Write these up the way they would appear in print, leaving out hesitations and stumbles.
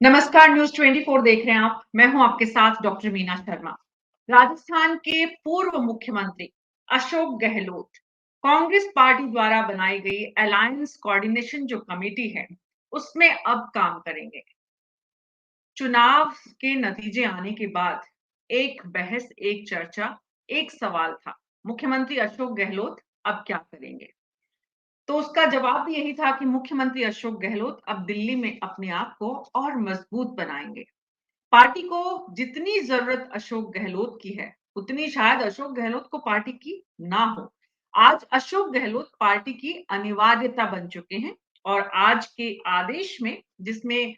नमस्कार, न्यूज 24 देख रहे हैं आप। मैं हूं आपके साथ डॉक्टर मीना शर्मा। राजस्थान के पूर्व मुख्यमंत्री अशोक गहलोत कांग्रेस पार्टी द्वारा बनाई गई अलायंस कोऑर्डिनेशन जो कमेटी है उसमें अब काम करेंगे। चुनाव के नतीजे आने के बाद एक बहस, एक चर्चा, एक सवाल था, मुख्यमंत्री अशोक गहलोत अब क्या करेंगे। तो उसका जवाब भी यही था कि मुख्यमंत्री अशोक गहलोत अब दिल्ली में अपने आप को और मजबूत बनाएंगे। पार्टी को जितनी जरूरत अशोक गहलोत की है उतनी शायद अशोक गहलोत को पार्टी की ना हो। आज अशोक गहलोत पार्टी की अनिवार्यता बन चुके हैं और आज के आदेश में, जिसमें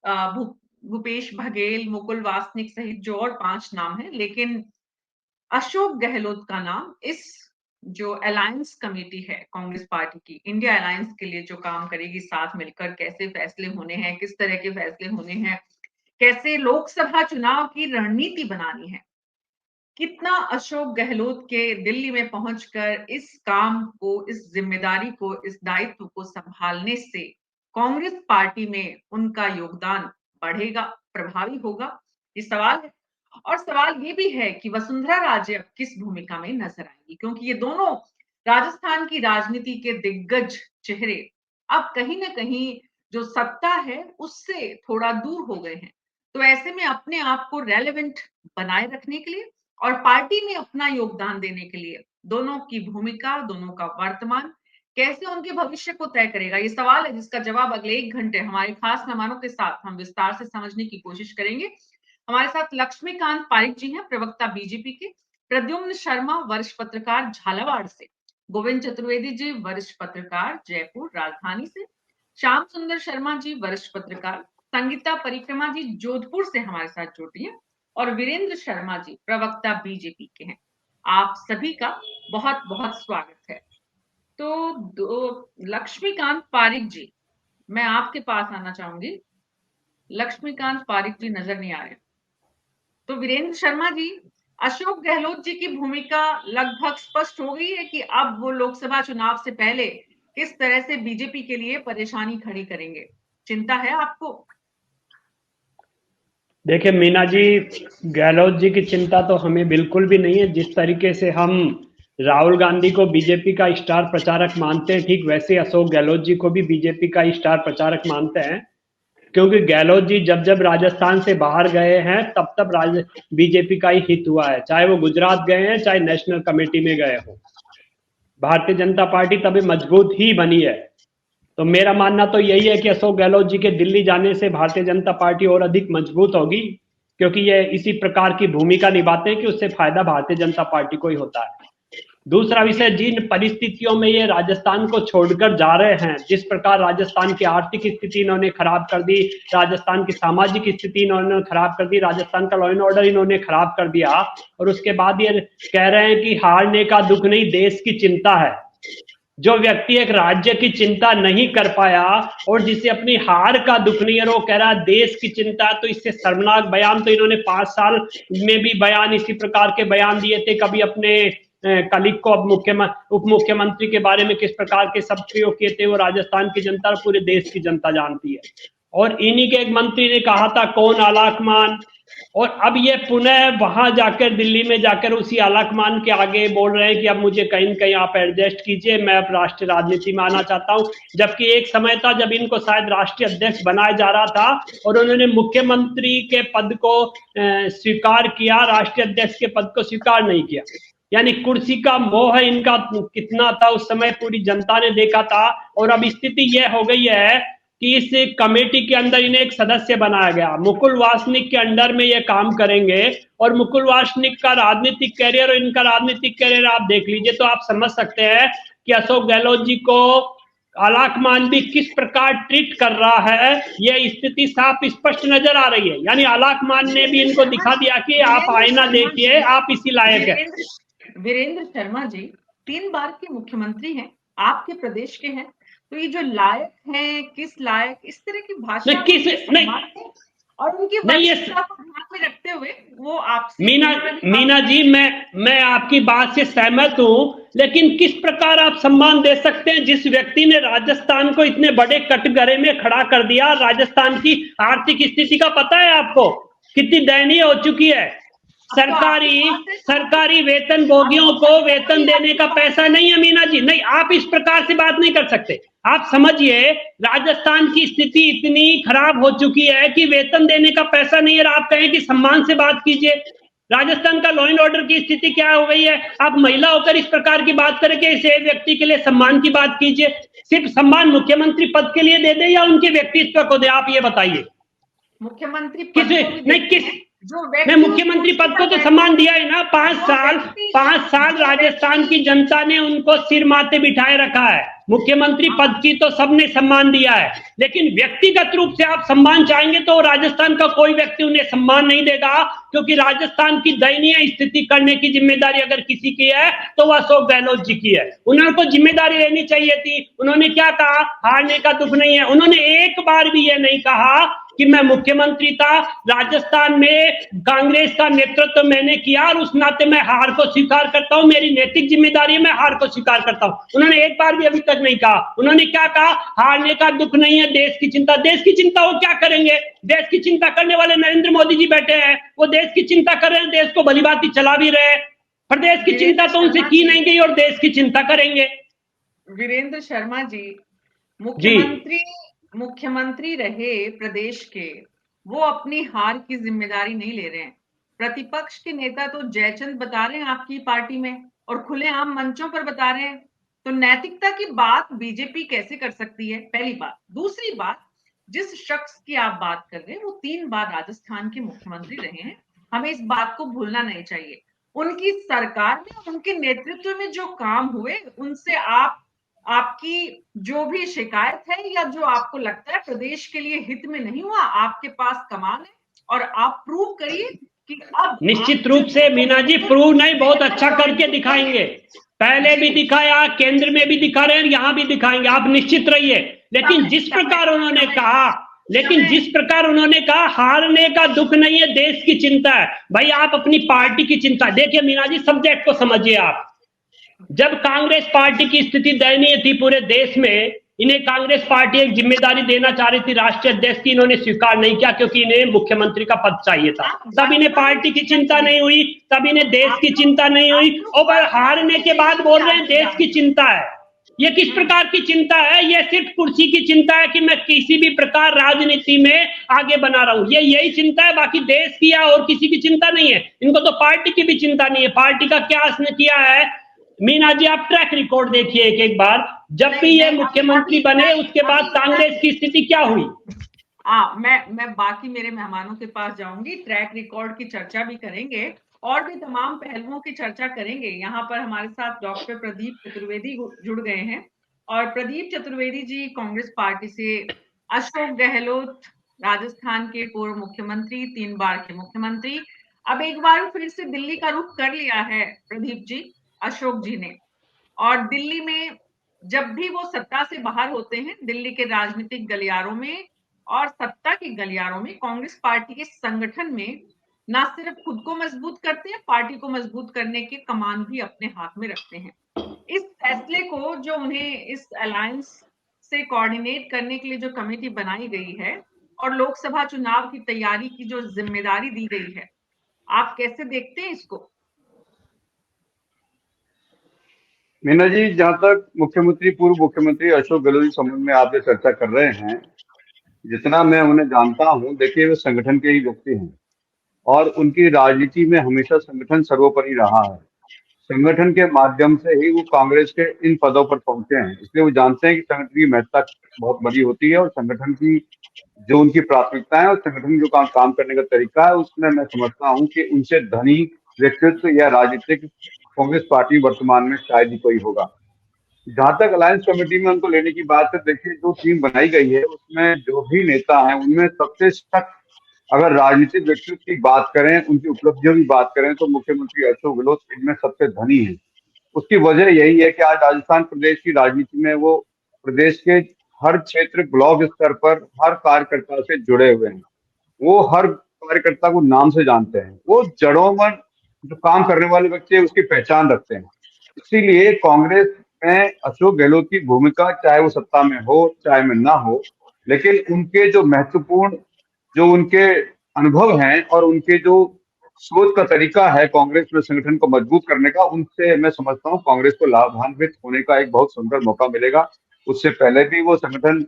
भूपेश बघेल, मुकुल वासनिक सहित जो और 5 नाम है, लेकिन अशोक गहलोत का नाम इस जो अलायंस कमेटी है कांग्रेस पार्टी की, इंडिया अलायंस के लिए जो काम करेगी, साथ मिलकर कैसे फैसले होने हैं, किस तरह के फैसले होने हैं, कैसे लोकसभा चुनाव की रणनीति बनानी है, कितना अशोक गहलोत के दिल्ली में पहुंचकर इस काम को, इस जिम्मेदारी को, इस दायित्व को संभालने से कांग्रेस पार्टी में उनका योगदान बढ़ेगा, प्रभावी होगा, ये सवाल है। और सवाल ये भी है कि वसुंधरा राजे अब किस भूमिका में नजर आएगी, क्योंकि ये दोनों राजस्थान की राजनीति के दिग्गज चेहरे अब कहीं ना कहीं जो सत्ता है उससे थोड़ा दूर हो गए हैं। तो ऐसे में अपने आप को रेलेवेंट बनाए रखने के लिए और पार्टी में अपना योगदान देने के लिए दोनों की भूमिका, दोनों का वर्तमान कैसे उनके भविष्य को तय करेगा, ये सवाल है जिसका जवाब अगले 1 घंटे हमारे खास मेहमानों के साथ हम विस्तार से समझने की कोशिश करेंगे। हमारे साथ लक्ष्मीकांत पारिक जी हैं, प्रवक्ता बीजेपी के, प्रद्युम्न शर्मा वरिष्ठ पत्रकार झालावाड़ से, गोविंद चतुर्वेदी जी वरिष्ठ पत्रकार जयपुर राजधानी से, श्याम सुंदर शर्मा जी वरिष्ठ पत्रकार, संगीता परिक्रमा जी जोधपुर से हमारे साथ जुड़ी हैं, और वीरेंद्र शर्मा जी प्रवक्ता बीजेपी के हैं। आप सभी का बहुत बहुत स्वागत है। तो लक्ष्मीकांत पारिक जी, मैं आपके पास आना चाहूंगी। लक्ष्मीकांत पारिक जी नजर नहीं आ रहे। तो वीरेंद्र शर्मा जी, अशोक गहलोत जी की भूमिका लगभग स्पष्ट हो गई है कि अब वो लोकसभा चुनाव से पहले किस तरह से बीजेपी के लिए परेशानी खड़ी करेंगे, चिंता है आपको? देखिए मीना जी, गहलोत जी की चिंता तो हमें बिल्कुल भी नहीं है। जिस तरीके से हम राहुल गांधी को बीजेपी का स्टार प्रचारक मानते हैं, ठीक वैसे अशोक गहलोत जी को भी बीजेपी का स्टार प्रचारक मानते हैं। क्योंकि गहलोत जी जब जब राजस्थान से बाहर गए हैं तब तब बीजेपी का ही हित हुआ है, चाहे वो गुजरात गए हैं चाहे नेशनल कमेटी में गए हो। भारतीय जनता पार्टी तभी मजबूत ही बनी है। तो मेरा मानना तो यही है कि अशोक गहलोत जी के दिल्ली जाने से भारतीय जनता पार्टी और अधिक मजबूत होगी, क्योंकि ये इसी प्रकार की भूमिका निभाते हैं कि उससे फायदा भारतीय जनता पार्टी को ही होता है। दूसरा विषय, जिन परिस्थितियों में ये राजस्थान को छोड़कर जा रहे हैं, जिस प्रकार राजस्थान की आर्थिक स्थिति इन्होंने खराब कर दी, राजस्थान की सामाजिक स्थिति इन्होंने खराब कर दी, राजस्थान का लॉ एंड ऑर्डर इन्होंने खराब कर दिया, और उसके बाद ये कह रहे हैं कि हारने का दुख नहीं, देश की चिंता है। जो व्यक्ति एक राज्य की चिंता नहीं कर पाया और जिसे अपनी हार का दुख नहीं है, वो कह रहा देश की चिंता, तो इससे शर्मनाक बयान तो इन्होंने 5 साल में भी बयान इसी प्रकार के बयान दिए थे। कभी अपने कलीग को उप मुख्यमंत्री के बारे में किस प्रकार के शब्द प्रयोग किए थे, वो राजस्थान की जनता और पूरे देश की जनता जानती है। और इन्हीं के एक मंत्री ने कहा था, कौन आलाकमान, और अब ये पुनः वहां जाकर दिल्ली में जाकर उसी आलाकमान के आगे बोल रहे हैं कि अब मुझे कहीं न कहीं आप एडजस्ट कीजिए, मैं अब राष्ट्रीय राजनीति में आना चाहता हूं। जबकि एक समय था जब इनको शायद राष्ट्रीय अध्यक्ष बनाया जा रहा था और उन्होंने मुख्यमंत्री के पद को स्वीकार किया, राष्ट्रीय अध्यक्ष के पद को स्वीकार नहीं किया। यानी कुर्सी का मोह इनका कितना था उस समय पूरी जनता ने देखा था। और अब स्थिति यह हो गई है कि इस कमेटी के अंदर इन्हें एक सदस्य बनाया गया, मुकुल वासनिक के अंडर में ये काम करेंगे। और मुकुल वासनिक का राजनीतिक कैरियर और इनका राजनीतिक कैरियर आप देख लीजिए तो आप समझ सकते हैं कि अशोक गहलोत जी को आलाकमान भी किस प्रकार ट्रीट कर रहा है। यह स्थिति साफ स्पष्ट नजर आ रही है। यानी आलाकमान ने भी इनको दिखा दिया कि आप आईना देखिए, आप इसी लायक है। वीरेंद्र शर्मा जी 3 बार के मुख्यमंत्री हैं, आपके प्रदेश के हैं, तो ये जो लायक हैं, किस लायक, इस तरह की भाषा और उनकी वरिष्ठता को ध्यान में रखते हुए वो आपसे मीना जी, मैं आपकी बात से सहमत हूं, लेकिन किस प्रकार आप सम्मान दे सकते हैं जिस व्यक्ति ने राजस्थान को इतने बड़े कटघरे में खड़ा कर दिया। राजस्थान की आर्थिक स्थिति का पता है आपको, कितनी दयनीय हो चुकी है। सरकारी वेतन भोगियों को वेतन देने का पैसा नहीं है मीना जी, नहीं, आप इस प्रकार से बात नहीं कर सकते। आप समझिए, राजस्थान की स्थिति इतनी खराब हो चुकी है कि वेतन देने का पैसा नहीं है और आप कहें कि सम्मान से बात कीजिए। राजस्थान का लॉ एंड ऑर्डर की स्थिति क्या हो गई है? आप महिला होकर इस प्रकार की बात करें कि इसे व्यक्ति के लिए सम्मान की बात कीजिए। सिर्फ सम्मान मुख्यमंत्री पद के लिए दे दे या उनके व्यक्तित्व को दे, आप ये बताइए। मुख्यमंत्री किस नहीं, मुख्यमंत्री पद को तो सम्मान दिया है ना। 5 साल राजस्थान की जनता ने उनको सिर माथे बिठाए रखा है। मुख्यमंत्री पद की तो सबने सम्मान दिया है, लेकिन व्यक्तिगत रूप से आप सम्मान चाहेंगे तो राजस्थान का कोई व्यक्ति उन्हें सम्मान नहीं देगा, क्योंकि राजस्थान की दयनीय स्थिति करने की जिम्मेदारी अगर किसी की है तो वह अशोक गहलोत जी की है। उन्होंने जिम्मेदारी लेनी चाहिए थी। उन्होंने क्या कहा? हारने का दुख नहीं है। उन्होंने एक बार भी यह नहीं कहा कि मैं मुख्यमंत्री था, राजस्थान में कांग्रेस का नेतृत्व मैंने किया और उस नाते मैं हार को स्वीकार करता हूं, मेरी नैतिक जिम्मेदारी है, मैं हार को स्वीकार करता हूं। उन्होंने एक बार भी अभी तक नहीं कहा। उन्होंने क्या कहा? हारने का दुख नहीं है, देश की चिंता। देश की चिंता वो क्या करेंगे? देश की चिंता करने वाले नरेंद्र मोदी जी बैठे हैं, वो देश की चिंता कर रहे हैं, देश को भलीभांति चला भी रहे हैं। प्रदेश की चिंता तो उनसे की नहीं गई और देश की चिंता करेंगे। वीरेंद्र शर्मा जी, मुख्यमंत्री रहे प्रदेश के, वो अपनी हार की जिम्मेदारी नहीं ले रहे हैं। प्रतिपक्ष के नेता तो जयचंद बता रहे हैं आपकी पार्टी में और खुलेआम मंचों पर बता रहे हैं, तो नैतिकता की बात बीजेपी कैसे कर सकती है? पहली बात। दूसरी बात, जिस शख्स की आप बात कर रहे हैं वो 3 बार राजस्थान के मुख्यमंत्री रहे हैं, हमें इस बात को भूलना नहीं चाहिए। उनकी सरकार में, उनके नेतृत्व में जो काम हुए, उनसे आपकी जो भी शिकायत है या जो आपको लगता है प्रदेश के लिए हित में नहीं हुआ, आपके पास कमाल है और आप प्रूव करिए कि अब निश्चित रूप से मीना जी प्रूव नहीं, बहुत अच्छा करके दिखाएंगे। पहले भी दिखाया, केंद्र में भी दिखा रहे हैं, यहां भी दिखाएंगे, आप निश्चित रहिए। लेकिन जिस प्रकार उन्होंने कहा हारने का दुख नहीं है, देश की चिंता है। भाई आप अपनी पार्टी की चिंता देखिए मीना जी, सब्जेक्ट को समझिए आप। जब कांग्रेस पार्टी की स्थिति दयनीय थी पूरे देश में, इन्हें कांग्रेस पार्टी एक जिम्मेदारी देना चाह रही थी राष्ट्रीय अध्यक्ष की, इन्होंने स्वीकार नहीं किया क्योंकि इन्हें मुख्यमंत्री का पद चाहिए था। तब इन्हें पार्टी की चिंता नहीं हुई, तब इन्हें देश की चिंता नहीं हुई, और हारने के बाद बोल रहे हैं देश की चिंता है। ये किस प्रकार की चिंता है? ये सिर्फ कुर्सी की चिंता है कि मैं किसी भी प्रकार राजनीति में आगे बना रहा हूं, ये यही चिंता है। बाकी देश की या और किसी की चिंता नहीं है। इनको तो पार्टी की भी चिंता नहीं है। पार्टी का क्या इसने किया है मीना जी, आप ट्रैक रिकॉर्ड देखिए एक बार। जब भी ये मुख्यमंत्री बने उसके बाद कांग्रेस की स्थिति क्या हुई? मैं बाकी मेरे मेहमानों के पास जाऊंगी, ट्रैक रिकॉर्ड की चर्चा भी करेंगे और भी तमाम पहलुओं की चर्चा करेंगे। यहाँ पर हमारे साथ डॉक्टर प्रदीप चतुर्वेदी जुड़ गए हैं और प्रदीप चतुर्वेदी जी कांग्रेस पार्टी से। अशोक गहलोत राजस्थान के पूर्व मुख्यमंत्री, 3 बार के मुख्यमंत्री, अब एक बार फिर से दिल्ली का रुख कर लिया है प्रदीप जी, अशोक जी ने। और दिल्ली में जब भी वो सत्ता से बाहर होते हैं, दिल्ली के राजनीतिक गलियारों में और सत्ता के गलियारों में, कांग्रेस पार्टी के संगठन में ना सिर्फ खुद को मजबूत करते हैं, पार्टी को मजबूत करने के कमान भी अपने हाथ में रखते हैं। इस फैसले को, जो उन्हें इस अलायंस से कोऑर्डिनेट करने के लिए जो कमेटी बनाई गई है और लोकसभा चुनाव की तैयारी की जो जिम्मेदारी दी गई है, आप कैसे देखते हैं इसको? मीना जी, जहां तक पूर्व मुख्यमंत्री अशोक गहलोत संबंध में आप जो चर्चा कर रहे हैं, जितना मैं उन्हें जानता हूं, देखिए वे संगठन के ही व्यक्ति हैं और उनकी राजनीति में हमेशा संगठन सर्वोपरि रहा है। संगठन के माध्यम से ही वो कांग्रेस के इन पदों पर पहुंचे हैं, इसलिए वो जानते हैं कि संगठन की महत्ता बहुत बड़ी होती है और संगठन की जो उनकी प्राथमिकताएं और संगठन जो काम करने का तरीका है, उसमें मैं समझता हूँ कि उनसे धनी व्यक्तित्व या राजनीतिक कांग्रेस पार्टी वर्तमान में शायद ही कोई होगा। जहां तक अलायंस कमेटी में उनको लेने की बात है, देखिए जो टीम बनाई गई है उसमें जो भी नेता हैं उनमें सबसे सख्त अगर राजनीतिक व्यक्तित्व की बात करें, उनकी उपलब्धियों की बात करें, तो मुख्यमंत्री अशोक गहलोत इनमें सबसे धनी है। उसकी वजह यही है कि आज राजस्थान प्रदेश की राजनीति में वो प्रदेश के हर क्षेत्र, ब्लॉक स्तर पर हर कार्यकर्ता से जुड़े हुए हैं। वो हर कार्यकर्ता को नाम से जानते हैं। वो जड़ों में जो काम करने वाले व्यक्ति है उसकी पहचान रखते हैं। इसीलिए कांग्रेस में अशोक गहलोत की भूमिका, चाहे वो सत्ता में हो चाहे में ना हो, लेकिन उनके जो महत्वपूर्ण, जो उनके अनुभव हैं और उनके जो सोच का तरीका है कांग्रेस में संगठन को मजबूत करने का, उनसे मैं समझता हूँ कांग्रेस को लाभान्वित होने का एक बहुत सुंदर मौका मिलेगा। उससे पहले भी वो संगठन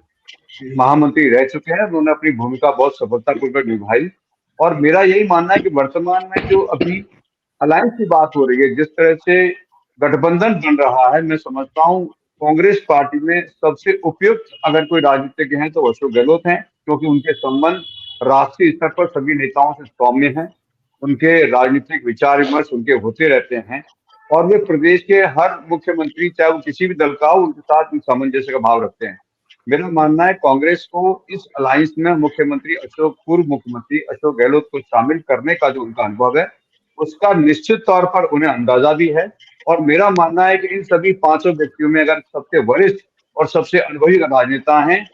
महामंत्री रह चुके हैं, उन्होंने अपनी भूमिका बहुत सफलतापूर्वक निभाई। और मेरा यही मानना है कि वर्तमान में जो अभी अलायंस की बात हो रही है, जिस तरह से गठबंधन बन रहा है, मैं समझता हूँ कांग्रेस पार्टी में सबसे उपयुक्त अगर कोई राजनीतिज्ञ हैं तो अशोक गहलोत हैं, क्योंकि उनके संबंध राष्ट्रीय स्तर पर सभी नेताओं से सौम्य हैं। उनके राजनीतिक विचार विमर्श उनके होते रहते हैं और वे प्रदेश के हर मुख्यमंत्री, चाहे वो किसी भी दल का हो, उनके साथ सामंजस्य का भाव रखते हैं। मेरा मानना है कांग्रेस को इस अलायंस में पूर्व मुख्यमंत्री अशोक गहलोत को शामिल करने का जो उनका अनुभव है, उसका निश्चित तौर पर उन्हें अंदाजा भी है। और मेरा मानना है कि इन सभी पांचों व्यक्तियों में अगर सबसे वरिष्ठ और सबसे अनुभवी राजनेता हैं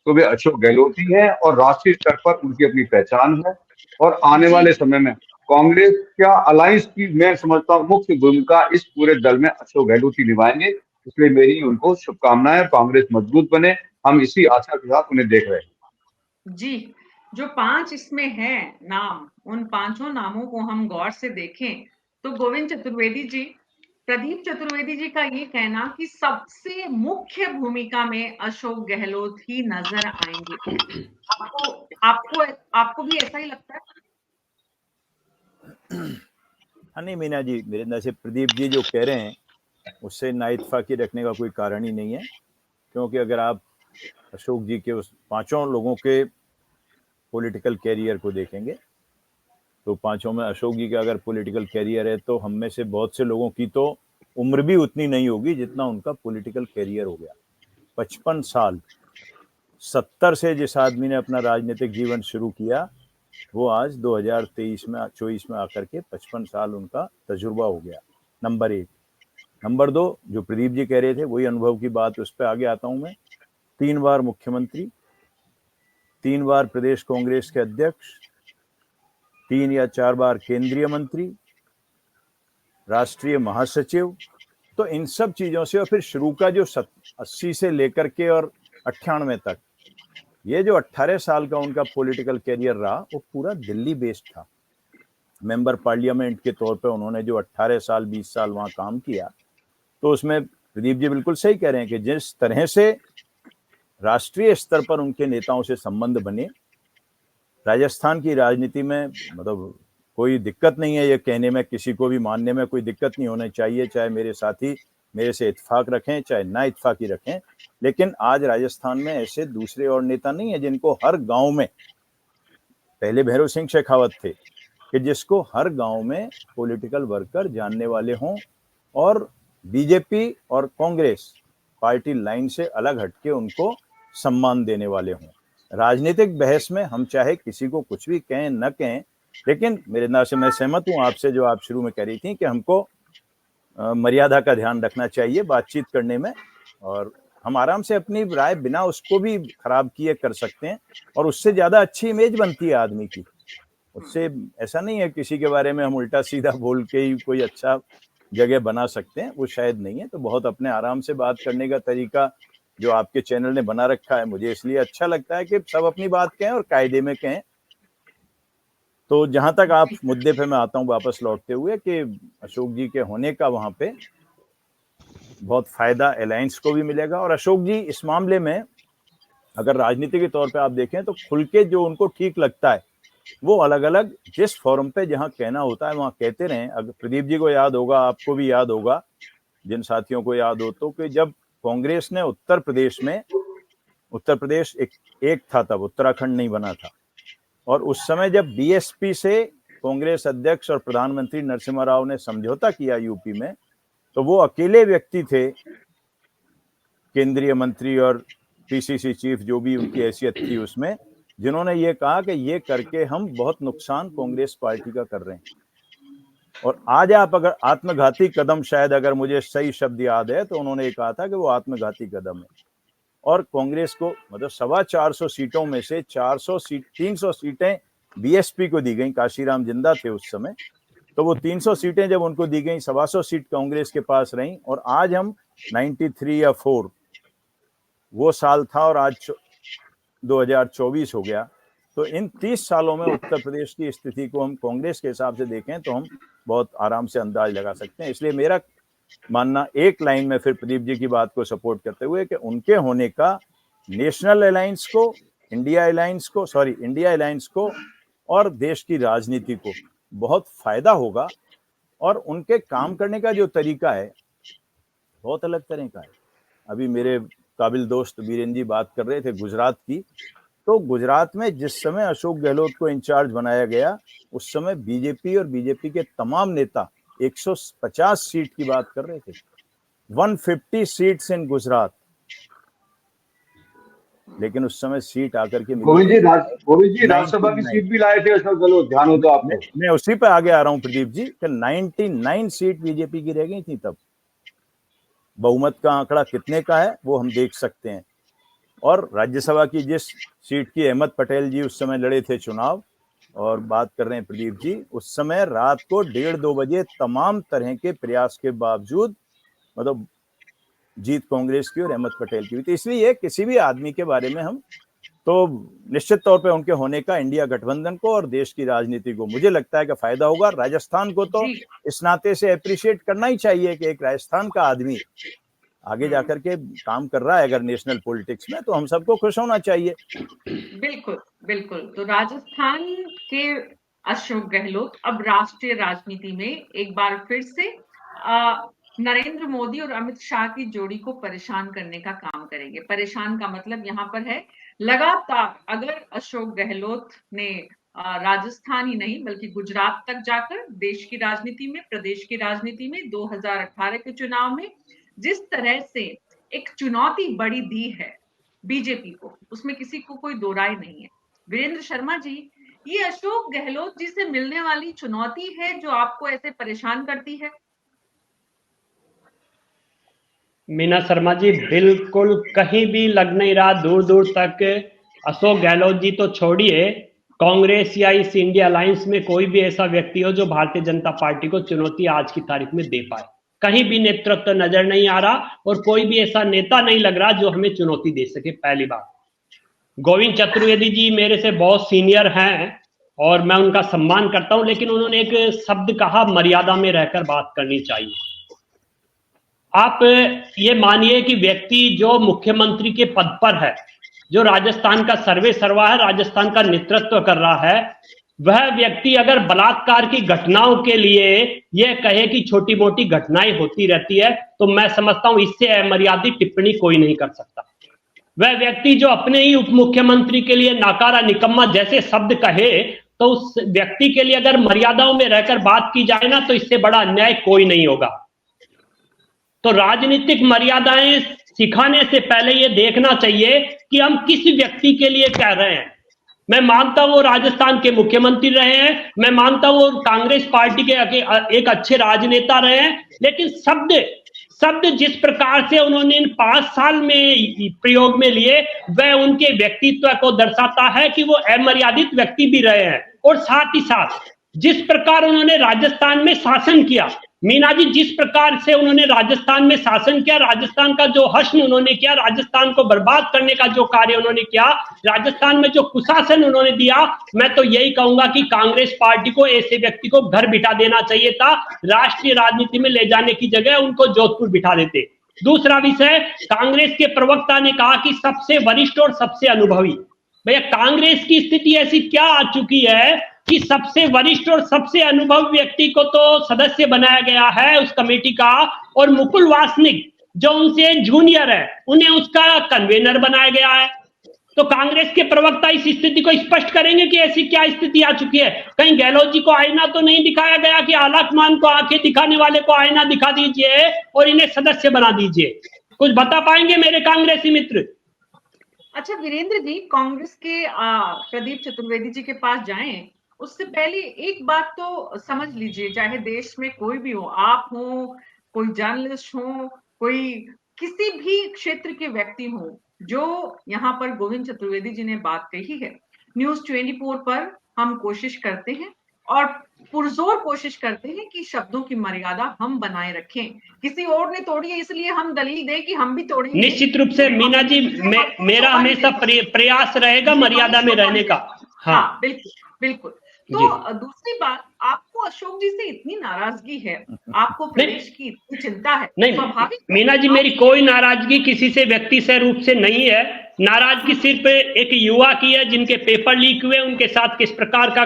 तो वे अशोक गहलोत ही हैं और राष्ट्रीय स्तर पर उनकी अपनी पहचान है। और आने वाले समय में कांग्रेस का अलायंस की मैं समझता हूँ मुख्य भूमिका इस पूरे दल में अशोक गहलोत ही निभाएंगे। इसलिए मेरी उनको शुभकामनाएं, कांग्रेस मजबूत बने, हम इसी आशा के साथ उन्हें देख रहे हैं। जी, जो 5 इसमें हैं नाम, उन पांचों नामों को हम गौर से देखें तो गोविंद चतुर्वेदी जी, प्रदीप चतुर्वेदी जी का ये कहना कि सबसे मुख्य भूमिका में अशोक गहलोत ही नजर आएंगे, आपको आपको आपको भी ऐसा ही लगता है? हाँ नहीं मीना जी, मेरे अंदर से प्रदीप जी जो कह रहे हैं उससे नाइतफाकी रखने का कोई कारण ही नहीं है, क्योंकि अगर आप अशोक जी के उस पांचों लोगों के पॉलिटिकल कैरियर को देखेंगे तो पांचों में अशोक जी का अगर पॉलिटिकल कैरियर है तो हम में से बहुत से लोगों की तो उम्र भी उतनी नहीं होगी जितना उनका पॉलिटिकल कैरियर हो गया। 55 साल, 70 से जिस आदमी ने अपना राजनीतिक जीवन शुरू किया वो आज 2023 में 24 में आकर के 55 साल उनका तजुर्बा हो गया। नंबर 1। नंबर 2, जो प्रदीप जी कह रहे थे वही अनुभव की बात, उस पर आगे आता हूं मैं। 3 बार मुख्यमंत्री, 3 बार प्रदेश कांग्रेस के अध्यक्ष, 3 या 4 बार केंद्रीय मंत्री, राष्ट्रीय महासचिव। तो इन सब चीजों से और फिर शुरू का जो 80 से लेकर के और 98 तक, ये जो 18 साल का उनका पॉलिटिकल कैरियर रहा वो पूरा दिल्ली बेस्ड था। मेंबर पार्लियामेंट के तौर पे उन्होंने जो 18 साल 20 साल वहां काम किया, तो उसमें प्रदीप जी बिल्कुल सही कह रहे हैं कि जिस तरह से राष्ट्रीय स्तर पर उनके नेताओं से संबंध बने, राजस्थान की राजनीति में मतलब कोई दिक्कत नहीं है ये कहने में, किसी को भी मानने में कोई दिक्कत नहीं होनी चाहिए, चाहे मेरे साथी मेरे से इत्तेफाक रखें चाहे ना इत्तेफाकी रखें, लेकिन आज राजस्थान में ऐसे दूसरे और नेता नहीं है जिनको हर गांव में, पहले भैरव सिंह शेखावत थे, कि जिसको हर गांव में पॉलिटिकल वर्कर जानने वाले हों और बीजेपी और कांग्रेस पार्टी लाइन से अलग हटके उनको सम्मान देने वाले हों। राजनीतिक बहस में हम चाहे किसी को कुछ भी कहें न कहें, लेकिन मेरे नाम से मैं सहमत हूं आपसे जो आप शुरू में कह रही थी कि हमको मर्यादा का ध्यान रखना चाहिए बातचीत करने में, और हम आराम से अपनी राय बिना उसको भी खराब किए कर सकते हैं और उससे ज्यादा अच्छी इमेज बनती है आदमी की। उससे ऐसा नहीं है किसी के बारे में हम उल्टा सीधा बोल के ही कोई अच्छा जगह बना सकते हैं, वो शायद नहीं है। तो बहुत अपने आराम से बात करने का तरीका जो आपके चैनल ने बना रखा है, मुझे इसलिए अच्छा लगता है कि सब अपनी बात कहें और कायदे में कहें। तो जहां तक आप मुद्दे पे मैं आता हूं वापस लौटते हुए कि अशोक जी के होने का वहां पे बहुत फायदा अलायंस को भी मिलेगा, और अशोक जी इस मामले में अगर राजनीति के तौर पे आप देखें तो खुल के जो उनको ठीक लगता है वो अलग अलग जिस फोरम पे जहां कहना होता है वहां कहते रहें। अगर प्रदीप जी को याद होगा, आपको भी याद होगा, जिन साथियों को याद हो, तो कि जब कांग्रेस ने उत्तर प्रदेश एक था, तब उत्तराखंड नहीं बना था, और उस समय जब बीएसपी से कांग्रेस अध्यक्ष और प्रधानमंत्री नरसिम्हा राव ने समझौता किया यूपी में, तो वो अकेले व्यक्ति थे, केंद्रीय मंत्री और पीसीसी चीफ जो भी उनकी हैसियत थी उसमें, जिन्होंने ये कहा कि ये करके हम बहुत नुकसान कांग्रेस पार्टी का कर रहे हैं। और आज आप अगर आत्मघाती कदम, शायद अगर मुझे सही शब्द याद है तो उन्होंने कहा था कि वो आत्मघाती कदम है, और कांग्रेस को मतलब 425 सीटों में से 300 सीटें बीएसपी को दी गई। काशीराम जिंदा थे उस समय, तो वो 300 सीटें जब उनको दी गई, 125 सीट कांग्रेस के पास रहीं, और आज हम 93 या 4 वो साल था और आज 2024 हो गया। तो इन 30 सालों में उत्तर प्रदेश की स्थिति को हम कांग्रेस के हिसाब से देखें तो हम बहुत आराम से अंदाज लगा सकते हैं। इसलिए मेरा मानना एक लाइन में फिर प्रदीप जी की बात को सपोर्ट करते हुए कि उनके होने का नेशनल अलायंस को, इंडिया अलायंस को और देश की राजनीति को बहुत फायदा होगा। और उनके काम करने का जो तरीका है बहुत अलग तरह का है। अभी मेरे काबिल दोस्त वीरेंद्र जी बात कर रहे थे गुजरात की, तो गुजरात में जिस समय अशोक गहलोत को इंचार्ज बनाया गया उस समय बीजेपी और बीजेपी के तमाम नेता 150 सीट की बात कर रहे थे, 150 सीट्स इन गुजरात। लेकिन उस समय सीट आकर के गोविंद जी राज्यसभा की सीट भी लाए थे अशोक गहलोत, ध्यान हो तो आपको। मैं उसी पे आगे आ रहा हूं प्रदीप जी कि 99 सीट बीजेपी की रह गई थी तब। बहुमत का आंकड़ा कितने का है वो हम देख सकते हैं। और राज्यसभा की जिस सीट की अहमद पटेल जी उस समय लड़े थे चुनाव, और बात कर रहे हैं प्रदीप जी, उस समय रात को 1:30-2 बजे तमाम तरह के प्रयास के बावजूद मतलब जीत कांग्रेस की और अहमद पटेल की हुई थी। इसलिए किसी भी आदमी के बारे में हम तो निश्चित तौर पे उनके होने का इंडिया गठबंधन को और देश की राजनीति को मुझे लगता है कि फायदा होगा। राजस्थान को तो इस नाते से अप्रिशिएट करना ही चाहिए कि एक राजस्थान का आदमी आगे जाकर के काम कर रहा है अगर नेशनल पॉलिटिक्स में, तो हम सबको खुश होना चाहिए। बिल्कुल बिल्कुल। तो राजस्थान के अशोक गहलोत अब राष्ट्रीय राजनीति में एक बार फिर से नरेंद्र मोदी और अमित शाह की जोड़ी को परेशान करने का काम करेंगे। परेशान का मतलब यहाँ पर है लगातार अगर अशोक गहलोत ने राजस्थान ही नहीं बल्कि गुजरात तक जाकर देश की राजनीति में, प्रदेश की राजनीति में 2018 के चुनाव में जिस तरह से एक चुनौती बड़ी दी है बीजेपी को, उसमें किसी को कोई दो राय नहीं है। वीरेंद्र शर्मा जी, ये अशोक गहलोत जी से मिलने वाली चुनौती है जो आपको ऐसे परेशान करती है? मीना शर्मा जी, बिल्कुल कहीं भी लग नहीं रहा दूर दूर तक। अशोक गहलोत जी तो छोड़िए, कांग्रेस या इस इंडिया अलायंस में कोई भी ऐसा व्यक्ति हो जो भारतीय जनता पार्टी को चुनौती आज की तारीख में दे पाए, कहीं भी नेतृत्व नजर नहीं आ रहा और कोई भी ऐसा नेता नहीं लग रहा जो हमें चुनौती दे सके। पहली बात, गोविंद चतुर्वेदी जी मेरे से बहुत सीनियर हैं और मैं उनका सम्मान करता हूं, लेकिन उन्होंने एक शब्द कहा, मर्यादा में रहकर बात करनी चाहिए। आप ये मानिए कि व्यक्ति जो मुख्यमंत्री के पद पर है, जो राजस्थान का सर्वे सर्वा है, राजस्थान का नेतृत्व कर रहा है, वह व्यक्ति अगर बलात्कार की घटनाओं के लिए यह कहे कि छोटी मोटी घटनाएं होती रहती है, तो मैं समझता हूं इससे अमर्यादित टिप्पणी कोई नहीं कर सकता। वह व्यक्ति जो अपने ही उप मुख्यमंत्री के लिए नाकारा निकम्मा जैसे शब्द कहे, तो उस व्यक्ति के लिए अगर मर्यादाओं में रहकर बात की जाए ना, तो इससे बड़ा अन्याय कोई नहीं होगा। तो राजनीतिक मर्यादाएं सिखाने से पहले यह देखना चाहिए कि हम किस व्यक्ति के लिए कह रहे हैं। मैं मानता हूं वो राजस्थान के मुख्यमंत्री रहे हैं, मैं मानता हूं वो कांग्रेस पार्टी के एक अच्छे राजनेता रहे हैं, लेकिन शब्द जिस प्रकार से उन्होंने इन 5 साल में प्रयोग में लिए, वह उनके व्यक्तित्व को दर्शाता है कि वो अमर्यादित व्यक्ति भी रहे हैं। और साथ ही साथ जिस प्रकार उन्होंने राजस्थान में शासन किया, मीना जी, जिस प्रकार से उन्होंने राजस्थान में शासन किया, राजस्थान का जो हश्न उन्होंने किया, राजस्थान को बर्बाद करने का जो कार्य उन्होंने किया, राजस्थान में जो कुशासन उन्होंने दिया, मैं तो यही कहूंगा कि कांग्रेस पार्टी को ऐसे व्यक्ति को घर बिठा देना चाहिए था। राष्ट्रीय राजनीति में ले जाने की जगह उनको जोधपुर बिठा देते। दूसरा विषय, कांग्रेस के प्रवक्ता ने कहा कि सबसे वरिष्ठ और सबसे अनुभवी। भैया, कांग्रेस की स्थिति ऐसी क्या आ चुकी है कि सबसे वरिष्ठ और सबसे अनुभवी व्यक्ति को तो सदस्य बनाया गया है उस कमेटी का, और मुकुल वासनिक जो उनसे जूनियर है उन्हें उसका कन्वेनर बनाया गया है। तो कांग्रेस के प्रवक्ता इस स्थिति को स्पष्ट करेंगे कि ऐसी क्या स्थिति आ चुकी है। कहीं गहलोत जी को आईना तो नहीं दिखाया गया कि आलाकमान को आंखें दिखाने वाले को आईना दिखा दीजिए और इन्हें सदस्य बना दीजिए? कुछ बता पाएंगे मेरे कांग्रेसी मित्र? अच्छा वीरेंद्र जी, कांग्रेस के प्रदीप चतुर्वेदी जी के पास जाएं उससे पहले एक बात तो समझ लीजिए, चाहे देश में कोई भी हो, आप हो, कोई जर्नलिस्ट हो, कोई किसी भी क्षेत्र के व्यक्ति हो, जो यहाँ पर गोविंद चतुर्वेदी जी ने बात कही है, न्यूज़ 24 पर हम कोशिश करते हैं और पुरजोर कोशिश करते हैं कि शब्दों की मर्यादा हम बनाए रखें। किसी और ने तोड़ी है इसलिए हम दलील दें कि हम भी तोड़ेंगे। निश्चित रूप से मीना जी, मेरा हमेशा प्रयास रहेगा मर्यादा में रहने का। हाँ बिल्कुल बिल्कुल। तो जी। दूसरी बात, आपको अशोक जी से इतनी नाराजगी है, आपको प्रदेश की इतनी चिंता है, नहीं स्वाभाविक मीना जी, मेरी कोई नाराजगी किसी से व्यक्ति से रूप से नहीं है। नाराजगी सिर्फ एक युवा की है जिनके पेपर लीक हुए, उनके साथ किस प्रकार का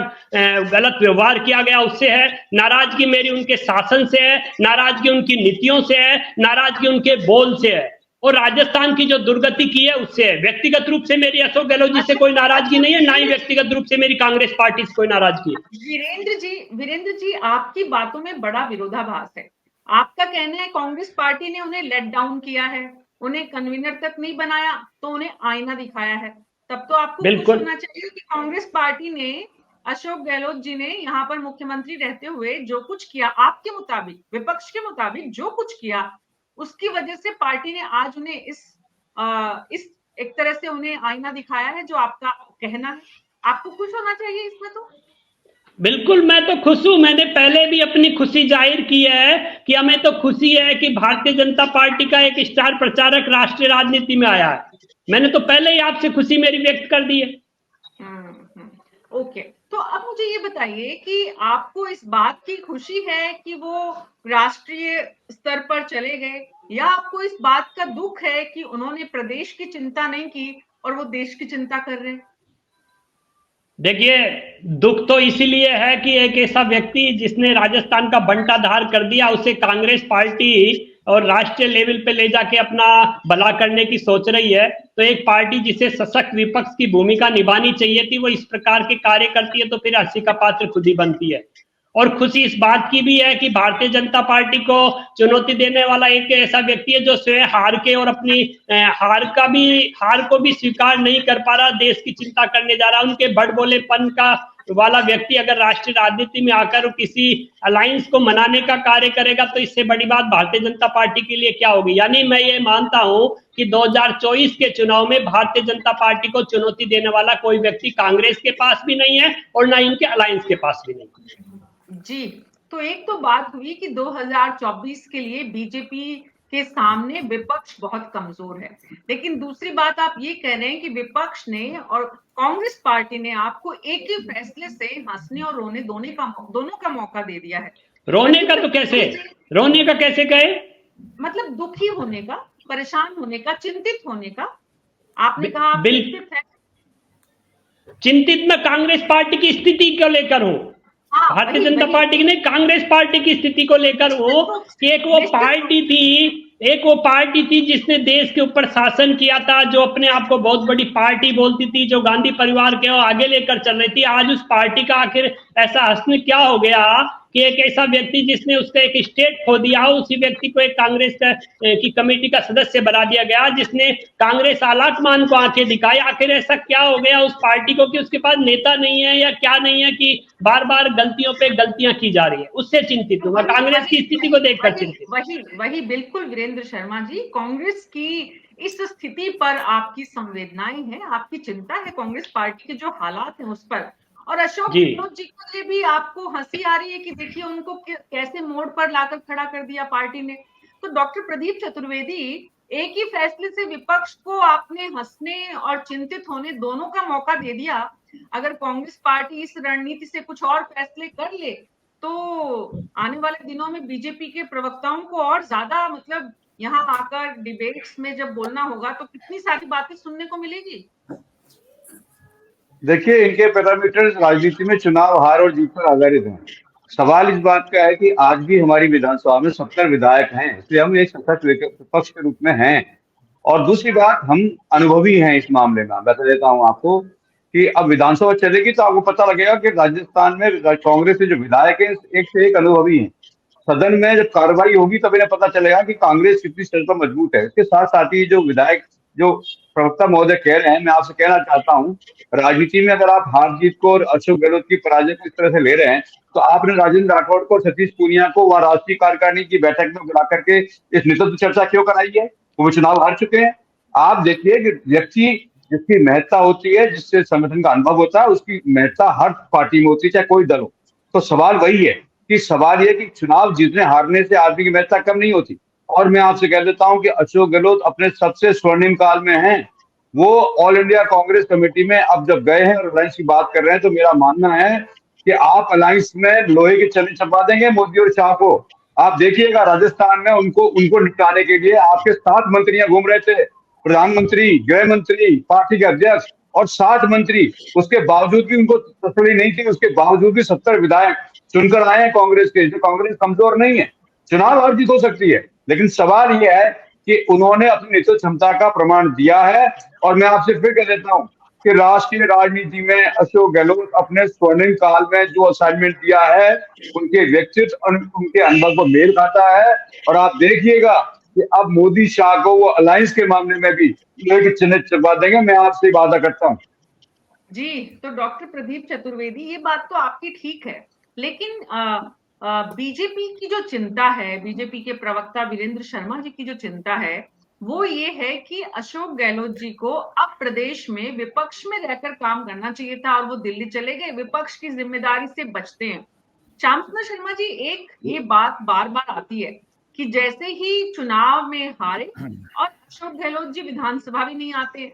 गलत व्यवहार किया गया उससे है। नाराजगी मेरी उनके शासन से है, नाराजगी उनकी नीतियों से है, नाराजगी उनके बोल से है, और राजस्थान की जो दुर्गति की है उससे है। व्यक्तिगत रूप से मेरी अशोक गहलोत जी से कोई नाराजगी नहीं है, ना ही व्यक्तिगत रूप से मेरी कांग्रेस पार्टी से कोई नाराजगी है। वीरेंद्र जी, आपकी बातों में बड़ा विरोधाभास है। आपका कहना है कांग्रेस पार्टी ने उन्हें लेट डाउन किया है, उन्हें कन्वीनर तक नहीं बनाया तो उन्हें आईना दिखाया है। तब तो आपको खुश होना चाहिए कि कांग्रेस पार्टी ने, अशोक गहलोत जी ने यहाँ पर मुख्यमंत्री रहते हुए जो कुछ किया, आपके मुताबिक, विपक्ष के मुताबिक जो कुछ किया, उसकी वजह से पार्टी ने आज उन्हें इस एक तरह से उन्हें आईना दिखाया है, जो आपका कहना है। आपको खुश होना चाहिए इसमें। तो बिल्कुल, मैं तो खुश हूं। मैंने पहले भी अपनी खुशी जाहिर की है कि हमें तो खुशी है कि भारतीय जनता पार्टी का एक स्टार प्रचारक राष्ट्रीय राजनीति में आया है। मैंने तो पहले ही आपसे खुशी मेरी व्यक्त कर दी है। ओके, तो अब मुझे ये बताइए कि आपको इस बात की खुशी है कि वो राष्ट्रीय स्तर पर चले गए, या आपको इस बात का दुख है कि उन्होंने प्रदेश की चिंता नहीं की और वो देश की चिंता कर रहे हैं? देखिए, दुख तो इसीलिए है कि एक ऐसा व्यक्ति जिसने राजस्थान का बंटाधार कर दिया, उसे कांग्रेस पार्टी और राष्ट्रीय लेवल पे ले जाके अपना भला करने की सोच रही है। तो एक पार्टी जिसे सशक्त विपक्ष की भूमिका निभानी चाहिए थी, वो इस प्रकार के कार्य करती है, तो फिर हंसी का पात्र खुद ही बनती है। और खुशी इस बात की भी है कि भारतीय जनता पार्टी को चुनौती देने वाला एक ऐसा व्यक्ति है जो स्वयं हार के और अपनी हार को भी स्वीकार नहीं कर पा रहा, देश की चिंता करने जा रहा। उनके बड़बोलेपन का वाला व्यक्ति अगर राष्ट्रीय राजनीति में आकर किसी अलायंस को मनाने का कार्य करेगा, तो इससे बड़ी बात भारतीय जनता पार्टी के लिए क्या होगी। यानी मैं ये मानता हूं कि 2024 के चुनाव में भारतीय जनता पार्टी को चुनौती देने वाला कोई व्यक्ति कांग्रेस के पास भी नहीं है और ना इनके अलायंस के पास भी नहीं। जी, तो एक तो बात हुई कि 2024 के लिए बीजेपी के सामने विपक्ष बहुत कमजोर है, लेकिन दूसरी बात आप ये कह रहे हैं कि विपक्ष ने और कांग्रेस पार्टी ने आपको एक ही फैसले से हंसने और रोने दोनों का मौका दे दिया है। रोने का तो कैसे, रोने का कैसे कहे, मतलब दुखी होने का, परेशान होने का, चिंतित होने का। आपने कहा आप चिंतित मैं कांग्रेस पार्टी की स्थिति को लेकर हूं, भारतीय जनता पार्टी की नहीं, कांग्रेस पार्टी की स्थिति को लेकर वो कि एक वो पार्टी थी जिसने देश के ऊपर शासन किया था, जो अपने आप को बहुत बड़ी पार्टी बोलती थी, जो गांधी परिवार के आगे लेकर चल रही थी। आज उस पार्टी का आखिर ऐसा हंसने क्या हो गया कि एक ऐसा व्यक्ति जिसने उसका एक स्टेट खो दिया, उसी व्यक्ति को एक कांग्रेस की कमेटी का सदस्य बना दिया गया, जिसने कांग्रेस आलाकमान को आंखें दिखाई। आखिर ऐसा क्या हो गया उस पार्टी को कि उसके पास नेता नहीं है या क्या नहीं है कि बार बार गलतियों पे गलतियां की जा रही है। उससे चिंतित हूँ, कांग्रेस की स्थिति को देखकर चिंतित। वही बिल्कुल वीरेंद्र शर्मा जी, कांग्रेस की इस स्थिति पर आपकी संवेदनाएं हैं, आपकी चिंता है कांग्रेस पार्टी के जो हालात हैं उस पर। और अशोक गहलोत जी के लिए भी आपको हंसी आ रही है कि देखिए उनको कैसे मोड़ पर लाकर खड़ा कर दिया पार्टी ने। तो डॉक्टर प्रदीप चतुर्वेदी, एक ही फैसले से विपक्ष को आपने हंसने और चिंतित होने दोनों का मौका दे दिया। अगर कांग्रेस पार्टी इस रणनीति से कुछ और फैसले कर ले तो आने वाले दिनों में बीजेपी के प्रवक्ताओं को और ज्यादा, मतलब यहाँ आकर डिबेट्स में जब बोलना होगा तो कितनी सारी बातें सुनने को मिलेगी। देखिए, इनके पैरामीटर्स राजनीति में चुनाव हार और जीत पर आधारित हैं। सवाल इस बात का है कि आज भी हमारी विधानसभा में 70 विधायक हैं, इसलिए हम एक सशक्त विपक्ष के रूप में हैं। और दूसरी बात, हम अनुभवी हैं इस मामले में। बता देता हूं आपको कि अब विधानसभा चलेगी तो आपको पता लगेगा कि राजस्थान में कांग्रेस के जो विधायक हैं एक से एक अनुभवी हैं। सदन में जब कार्रवाई होगी तब इन्हें पता चलेगा कि कांग्रेस कितनी स्तर पर मजबूत है। इसके साथ साथ ही जो विधायक, जो प्रवक्ता महोदय कह रहे हैं, मैं आपसे कहना चाहता हूं, राजनीति में अगर आप हार जीत को और अशोक गहलोत की पराजय को इस तरह से ले रहे हैं, तो आपने राजेंद्र राठौड़ को, सतीश पूनिया को वह राष्ट्रीय कार्यकारिणी की बैठक में बुला करके इस नेतृत्व चर्चा क्यों कराई है? वो चुनाव हार चुके हैं। आप देखिए कि व्यक्ति जिसकी महत्ता होती है, जिससे संगठन का अनुभव होता है, उसकी महत्ता हर पार्टी में होती है, चाहे कोई दल हो। तो सवाल वही है कि सवाल ये कि चुनाव जीतने हारने से आदमी की महत्ता कम नहीं होती। और मैं आपसे कह देता हूं कि अशोक गहलोत अपने सबसे स्वर्णिम काल में हैं। वो ऑल इंडिया कांग्रेस कमेटी में अब जब गए हैं और अलायंस की बात कर रहे हैं, तो मेरा मानना है कि आप अलायंस में लोहे के छल्ले छपा देंगे मोदी और शाह को। आप देखिएगा राजस्थान में उनको निपटाने के लिए आपके 7 मंत्रियां घूम रहे थे, प्रधानमंत्री, गृह मंत्री, पार्टी के अध्यक्ष और 7 मंत्री। उसके बावजूद भी उनको तसल्ली नहीं थी, उसके बावजूद भी 70 विधायक चुनकर आए हैं कांग्रेस के। जो कांग्रेस कमजोर नहीं है, चुनाव हार जीत हो सकती है, लेकिन सवाल यह है कि उन्होंने अपनी नेतृत्व क्षमता का प्रमाण दिया है। और मैं आपसे फिर कह देता हूं कि राष्ट्रीय राजनीति में अशोक गहलोत अपने स्वर्णिम काल में जो असाइनमेंट दिया है, उनके व्यक्तित्व और उनके अनुभव को मेल खाता है। और आप देखिएगा कि अब मोदी शाह को वो अलायंस के मामले में भी चिन्ह चबा देंगे, मैं आपसे वादा करता हूं। जी, तो डॉक्टर प्रदीप चतुर्वेदी, ये बात तो आपकी ठीक है, लेकिन बीजेपी की जो चिंता है, बीजेपी के प्रवक्ता वीरेंद्र शर्मा जी की जो चिंता है, वो ये है कि अशोक गहलोत जी को अब प्रदेश में विपक्ष में रहकर काम करना चाहिए था और वो दिल्ली चले गए, विपक्ष की जिम्मेदारी से बचते हैं। श्याम सुंदर शर्मा जी, एक ये बात बार बार आती है कि जैसे ही चुनाव में हारे और अशोक गहलोत जी विधानसभा भी नहीं आते,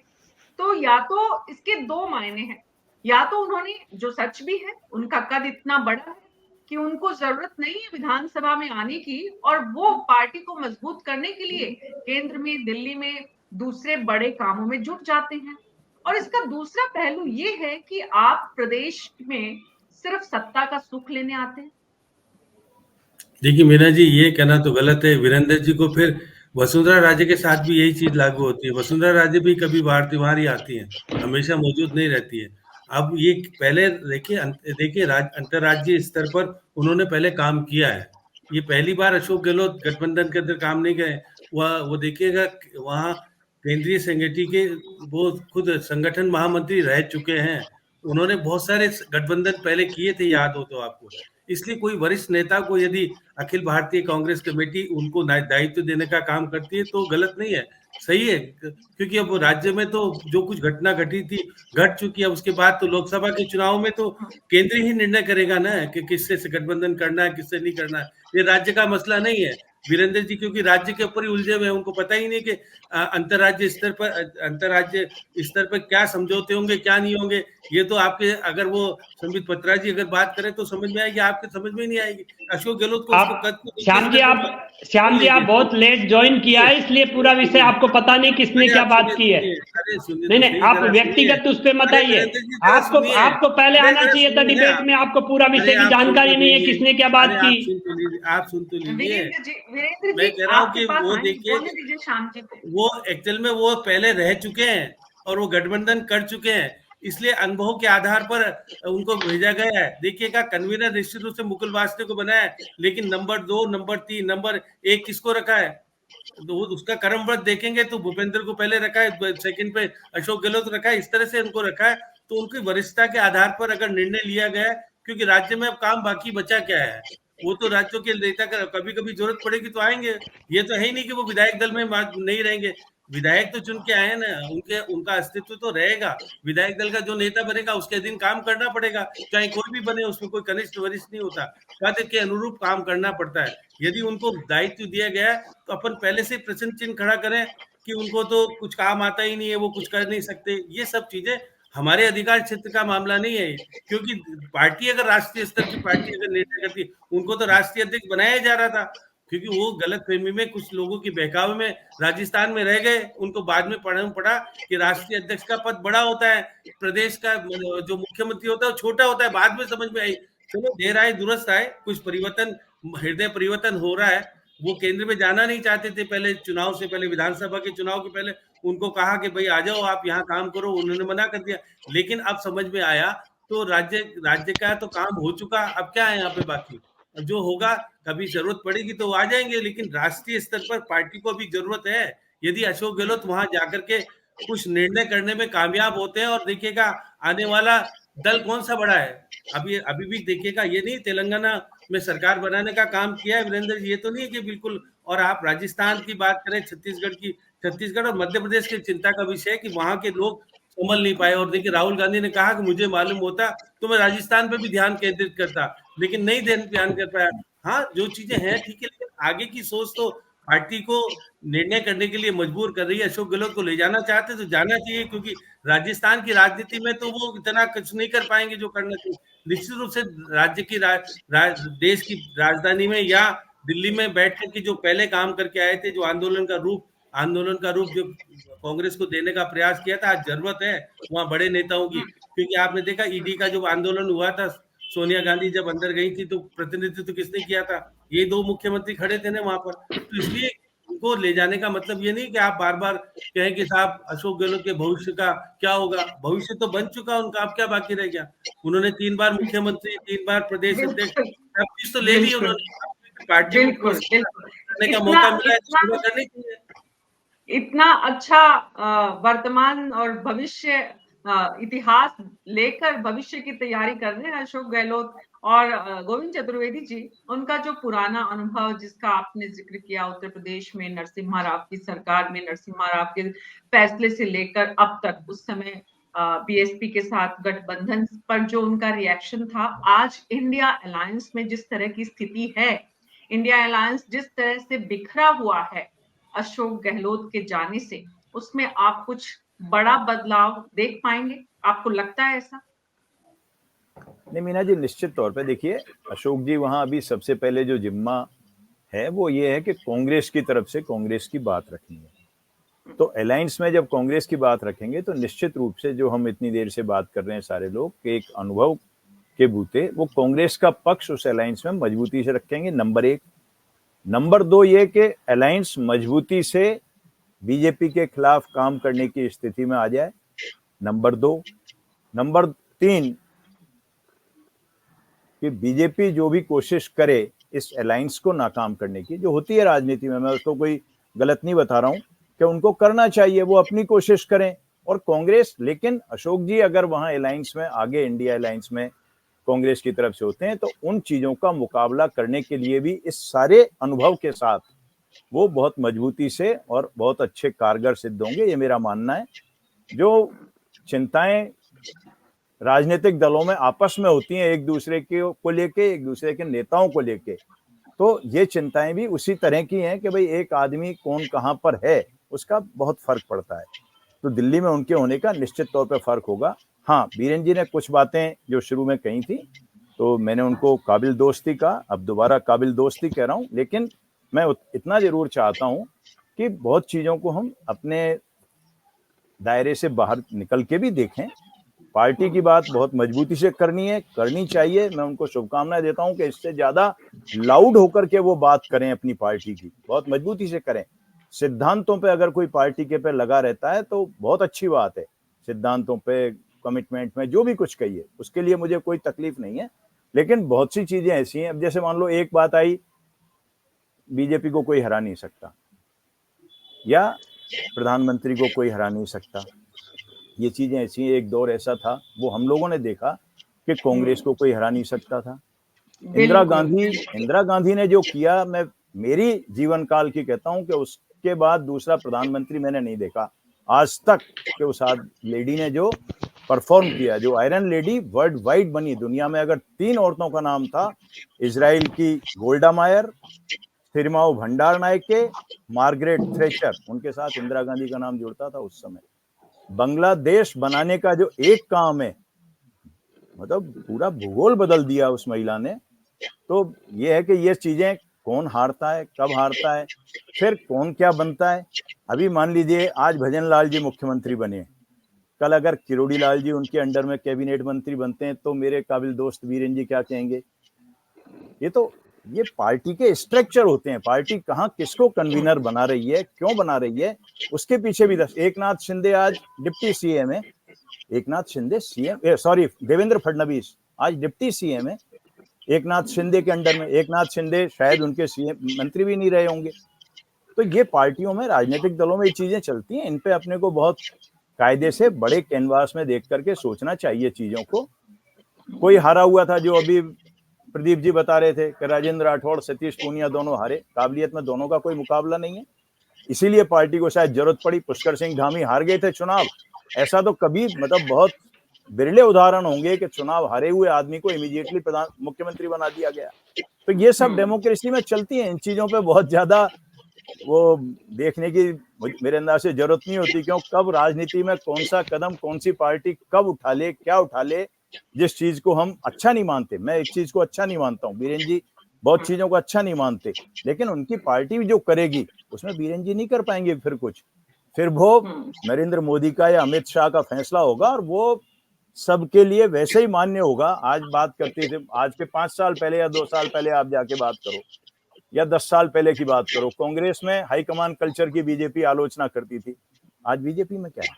तो या तो इसके 2 मायने हैं, या तो उन्होंने, जो सच भी है, उनका कद इतना बड़ा है कि उनको जरूरत नहीं है विधानसभा में आने की और वो पार्टी को मजबूत करने के लिए केंद्र में, दिल्ली में दूसरे बड़े कामों में जुट जाते हैं। और इसका दूसरा पहलू ये है कि आप प्रदेश में सिर्फ सत्ता का सुख लेने आते हैं। देखिए मीना जी, ये कहना तो गलत है। वीरेंद्र जी को फिर वसुंधरा राजे के साथ भी यही चीज लागू होती है। वसुंधरा राजे भी कभी बाहर त्योहार ही आती हैं, हमेशा मौजूद नहीं रहती है। अब ये पहले देखिए अंतर्राज्यीय स्तर पर उन्होंने पहले काम किया है। ये पहली बार अशोक गहलोत गठबंधन के अंदर काम नहीं गए। वो देखिएगा वहाँ केंद्रीय संगठन के वो खुद संगठन महामंत्री रह चुके हैं। उन्होंने बहुत सारे गठबंधन पहले किए थे, याद हो तो आपको। इसलिए कोई वरिष्ठ नेता को यदि अखिल भारतीय कांग्रेस कमेटी उनको दायित्व देने का काम करती है तो गलत नहीं है, सही है। क्योंकि अब राज्य में तो जो कुछ घटना घटी थी घट चुकी है। उसके बाद तो लोकसभा के चुनाव में तो केंद्र ही निर्णय करेगा ना कि किससे से गठबंधन करना है, किससे नहीं करना है। ये राज्य का मसला नहीं है। वीरेंद्र जी क्योंकि राज्य के ऊपर ही उलझे हुए हैं, उनको पता ही नहीं कि अंतर्राज्य स्तर पर क्या समझौते होंगे, क्या नहीं होंगे। ये तो आपके, अगर वो संबित पत्रा जी अगर बात करें तो समझ में आएगी, आपके समझ में नहीं आएगी। अशोक गहलोत को श्याम जी आप बहुत लेट ज्वाइन किया है, इसलिए पूरा विषय आपको पता नहीं किसने क्या बात की है। नहीं, आप व्यक्तिगत उस पर मत आइए। आपको पहले आना चाहिए था डिबेट में, आपको पूरा विषय की जानकारी नहीं है किसने क्या बात की। आप सुन तो लीजिए। वीरेंद्र मैं जी, कह रहा हूँ कि आपके वो पास देखिए, शाम जी को। वो एक्चुअल में वो पहले रह चुके हैं और वो गठबंधन कर चुके हैं, इसलिए अनुभव के आधार पर उनको भेजा गया है। देखिएगा, कन्वीनर निश्चित रूप से मुकुल वासनिक को बनाया है, लेकिन नंबर 2, नंबर 3, नंबर 1 किसको रखा है? तो उसका क्रमबद्ध देखेंगे तो भूपेंद्र को पहले रखा है, सेकंड पे अशोक गहलोत रखा है, इस तरह से उनको रखा है। तो उनकी वरिष्ठता के आधार पर अगर निर्णय लिया गया है, क्योंकि राज्य में अब काम बाकी बचा क्या है, वो तो राज्यों के नेता का कभी कभी जरूरत पड़ेगी तो आएंगे। ये तो है ही नहीं कि वो विधायक दल में नहीं रहेंगे। विधायक तो चुन के आए हैं ना, उनका अस्तित्व तो रहेगा। विधायक दल का जो नेता बनेगा उसके अधीन काम करना पड़ेगा, चाहे कोई भी बने, उसमें कोई कनिष्ठ वरिष्ठ नहीं होता, पद के अनुरूप काम करना पड़ता है। यदि उनको दायित्व दिया गया है तो अपन पहले से प्रश्न चिन्ह खड़ा करें कि उनको तो कुछ काम आता ही नहीं है, वो कुछ कर नहीं सकते। ये सब चीजें हमारे अधिकार क्षेत्र का मामला नहीं है, क्योंकि पार्टी अगर राष्ट्रीय स्तर की पार्टी अगर निर्णय करती, उनको तो राष्ट्रीय अध्यक्ष बनाया जा रहा था, क्योंकि वो गलत फहमी में कुछ लोगों की बहकावे में राजस्थान में रह गए। उनको बाद में पढ़ा कि राष्ट्रीय अध्यक्ष का पद बड़ा होता है, प्रदेश का जो मुख्यमंत्री होता है वो छोटा होता है। बाद में समझ में आई, चलो देर आए दुरुस्त आए, कुछ परिवर्तन, हृदय परिवर्तन हो रहा है। वो केंद्र में जाना नहीं चाहते थे पहले, चुनाव से पहले, विधानसभा के चुनाव के पहले उनको कहा कि भाई आ जाओ, आप यहाँ काम करो, उन्होंने मना कर दिया। लेकिन अब समझ में आया तो राज्य का तो काम हो चुका, अब क्या है यहाँ पे बाकी। जो होगा, कभी जरूरत पड़ेगी तो आ जाएंगे, लेकिन राष्ट्रीय स्तर पर पार्टी को भी जरूरत है। यदि अशोक गहलोत वहां जाकर के कुछ निर्णय करने में कामयाब होते हैं, और देखिएगा आने वाला दल कौन सा बड़ा है। अभी भी देखिएगा, ये नहीं तेलंगाना में सरकार बनाने का काम किया है वीरेंद्र जी, ये तो नहीं कि बिल्कुल। और आप राजस्थान की बात करें, छत्तीसगढ़ और मध्य प्रदेश की चिंता का विषय है कि वहां के लोग संभल नहीं पाए। और देखिए राहुल गांधी ने कहा कि मुझे मालूम होता तो मैं राजस्थान पे भी ध्यान केंद्रित करता, लेकिन नहीं ध्यान कर पाया। हाँ, जो चीजें हैं ठीक है, लेकिन आगे की सोच तो पार्टी को निर्णय करने के लिए मजबूर कर रही है। अशोक गहलोत को ले जाना चाहते तो जाना चाहिए, क्योंकि राजस्थान की राजनीति में तो वो इतना कुछ नहीं कर पाएंगे जो करना चाहिए। निश्चित रूप से राज्य की देश की राजधानी में या दिल्ली में बैठ कर के जो पहले काम करके आए थे, जो आंदोलन का रूप जो कांग्रेस को देने का प्रयास किया था, आज जरूरत है वहाँ बड़े नेताओं की। क्योंकि आपने देखा ईडी का जो आंदोलन हुआ था, सोनिया गांधी जब अंदर गई थी तो प्रतिनिधित्व किसने किया था? ये दो मुख्यमंत्री खड़े थे ना वहां पर। तो इसलिए उनको ले जाने का मतलब ये नहीं कि आप बार बार कहें कि साहब अशोक गहलोत के भविष्य का क्या होगा। भविष्य तो बन चुका उनका, अब क्या बाकी रह गया? उन्होंने 3 बार मुख्यमंत्री, 3 बार प्रदेश अध्यक्ष, बिल्कुल सब चीज तो ले ली बिल्कुल उन्होंने। पार्टी को बिल्कुल बिल्कुल करने का इतना मौका मिला है तो इतना पूरा करनी चाहिए। इतना अच्छा वर्तमान और भविष्य इतिहास लेकर भविष्य की तैयारी कर रहे हैं अशोक गहलोत और गोविंद चतुर्वेदी जी। उनका जो पुराना अनुभव जिसका आपने जिक्र किया, उत्तर प्रदेश में नरसिम्हा राव की सरकार में नरसिम्हा राव के फैसले से लेकर अब तक, उस समय बीएसपी के साथ गठबंधन पर जो उनका रिएक्शन था, आज इंडिया अलायंस में जिस तरह की स्थिति है, इंडिया अलायंस जिस तरह से बिखरा हुआ है अशोक गहलोत के जाने से, उसमें आप कुछ बड़ा बदलाव देख पाएंगे? आपको लगता है ऐसा? नहीं मीना जी, निश्चित तौर पे देखिए, अशोक जी वहां अभी सबसे पहले जो जिम्मा है वो ये है कि कांग्रेस की तरफ से कांग्रेस की बात रखेंगे। तो अलायंस में जब कांग्रेस की बात रखेंगे तो निश्चित रूप से जो हम इतनी देर से बात कर रहे हैं सारे लोग कि एक अनुभव के बूते वो कांग्रेस का पक्ष उस अलायंस में मजबूती से रखेंगे, नंबर 1। नंबर 2 ये कि अलायंस मजबूती से बीजेपी के खिलाफ काम करने की स्थिति में आ जाए, नंबर 2। नंबर 3 कि बीजेपी जो भी कोशिश करे इस अलायंस को नाकाम करने की, जो होती है राजनीति में, मैं उसको कोई गलत नहीं बता रहा हूं कि उनको करना चाहिए, वो अपनी कोशिश करें। और कांग्रेस, लेकिन अशोक जी अगर वहां अलायंस में आगे इंडिया अलायंस में कांग्रेस की तरफ से होते हैं तो उन चीजों का मुकाबला करने के लिए भी इस सारे अनुभव के साथ वो बहुत मजबूती से और बहुत अच्छे कारगर सिद्ध होंगे, ये मेरा मानना है। जो चिंताएं राजनीतिक दलों में आपस में होती हैं एक दूसरे को लेके, एक दूसरे के नेताओं को लेके, तो ये चिंताएं भी उसी तरह की हैं कि भाई एक आदमी कौन कहां पर है उसका बहुत फर्क पड़ता है। तो दिल्ली में उनके होने का निश्चित तौर पर फर्क होगा। हाँ, बीरेन जी ने कुछ बातें जो शुरू में कही थी तो मैंने उनको काबिल दोस्ती कहा, अब दोबारा काबिल दोस्ती कह रहा हूँ, लेकिन मैं इतना जरूर चाहता हूँ कि बहुत चीजों को हम अपने दायरे से बाहर निकल के भी देखें। पार्टी की बात बहुत मजबूती से करनी चाहिए। मैं उनको शुभकामनाएं देता हूं कि इससे ज्यादा लाउड होकर के वो बात करें, अपनी पार्टी की बहुत मजबूती से करें। सिद्धांतों पे अगर कोई पार्टी के पे लगा रहता है तो बहुत अच्छी बात है, सिद्धांतों पे, कमिटमेंट में जो भी कुछ कहिए उसके लिए मुझे कोई तकलीफ नहीं है। लेकिन बहुत सी चीजें ऐसी हैं, अब जैसे मान लो एक बात आई, बीजेपी को कोई हरा नहीं सकता या प्रधानमंत्री को कोई हरा नहीं सकता, ये चीजें ऐसी हैं। एक दौर ऐसा था, वो हम लोगों ने देखा कि कांग्रेस को कोई हरा नहीं सकता था। इंदिरा गांधी ने जो किया, मैं मेरी जीवन काल की कहता हूं कि उसके बाद दूसरा प्रधानमंत्री मैंने नहीं देखा आज तक कि उस लेडी ने जो परफॉर्म किया, जो आयरन लेडी वर्ल्ड वाइड बनी दुनिया में। अगर 3 औरतों का नाम था, इजराइल की गोल्डा मायर, थिरुमाओ भंडार नायके, मार्गरेट थ्रेचर, उनके साथ इंदिरा गांधी का नाम जुड़ता था उस समय। बांग्लादेश बनाने का जो एक काम है, मतलब पूरा भूगोल बदल दिया उस महिला ने। तो ये है कि ये चीजें कौन हारता है, कब हारता है, फिर कौन क्या बनता है। अभी मान लीजिए आज भजन लाल जी मुख्यमंत्री बने, कल अगर किरोड़ी लाल जी उनके अंडर में कैबिनेट मंत्री बनते हैं तो मेरे काबिल दोस्त वीरेन जी क्या कहेंगे? ये पार्टी के स्ट्रक्चर होते हैं, पार्टी कहाँ किसको कन्वीनर बना रही है, क्यों बना रही है, उसके पीछे भी एकनाथ शिंदे आज डिप्टी सीएम है, देवेंद्र फडणवीस आज डिप्टी सीएम है एकनाथ शिंदे के अंडर में। एकनाथ शिंदे शायद उनके सीएम मंत्री भी नहीं रहे होंगे। तो ये पार्टियों में, राजनीतिक दलों में ये चीजें चलती हैं, इन पे अपने को बहुत कायदे से बड़े कैनवास में देख करके सोचना चाहिए चीजों को। कोई हारा हुआ था, जो अभी प्रदीप जी बता रहे थे कि राजेंद्र राठौड़, सतीश पूनिया दोनों हारे, काबिलियत में दोनों का कोई मुकाबला नहीं है, इसीलिए पार्टी को शायद जरूरत पड़ी। पुष्कर सिंह धामी हार गए थे चुनाव, ऐसा तो कभी मतलब बहुत बिरले उदाहरण होंगे कि चुनाव हारे हुए आदमी को इमीडिएटली मुख्यमंत्री बना दिया गया। तो ये सब डेमोक्रेसी में चलती है, इन चीजों पे बहुत ज्यादा वो देखने की मेरे अंदाज से जरूरत नहीं होती, क्यों कब राजनीति में कौन सा कदम कौन सी पार्टी कब उठा ले, क्या उठा ले, जिस चीज को हम अच्छा नहीं मानते। मैं एक चीज को अच्छा नहीं मानता हूँ, बीरेन जी बहुत चीजों को अच्छा नहीं मानते, लेकिन उनकी पार्टी भी जो करेगी उसमें बीरेन जी नहीं कर पाएंगे। फिर वो नरेंद्र मोदी का या अमित शाह का फैसला होगा और वो सबके लिए वैसे ही मान्य होगा। आज बात करते थे, आज के 5 साल पहले या 2 साल पहले आप जाके बात करो या 10 साल पहले की बात करो, कांग्रेस में हाईकमान कल्चर की बीजेपी आलोचना करती थी। आज बीजेपी में क्या है,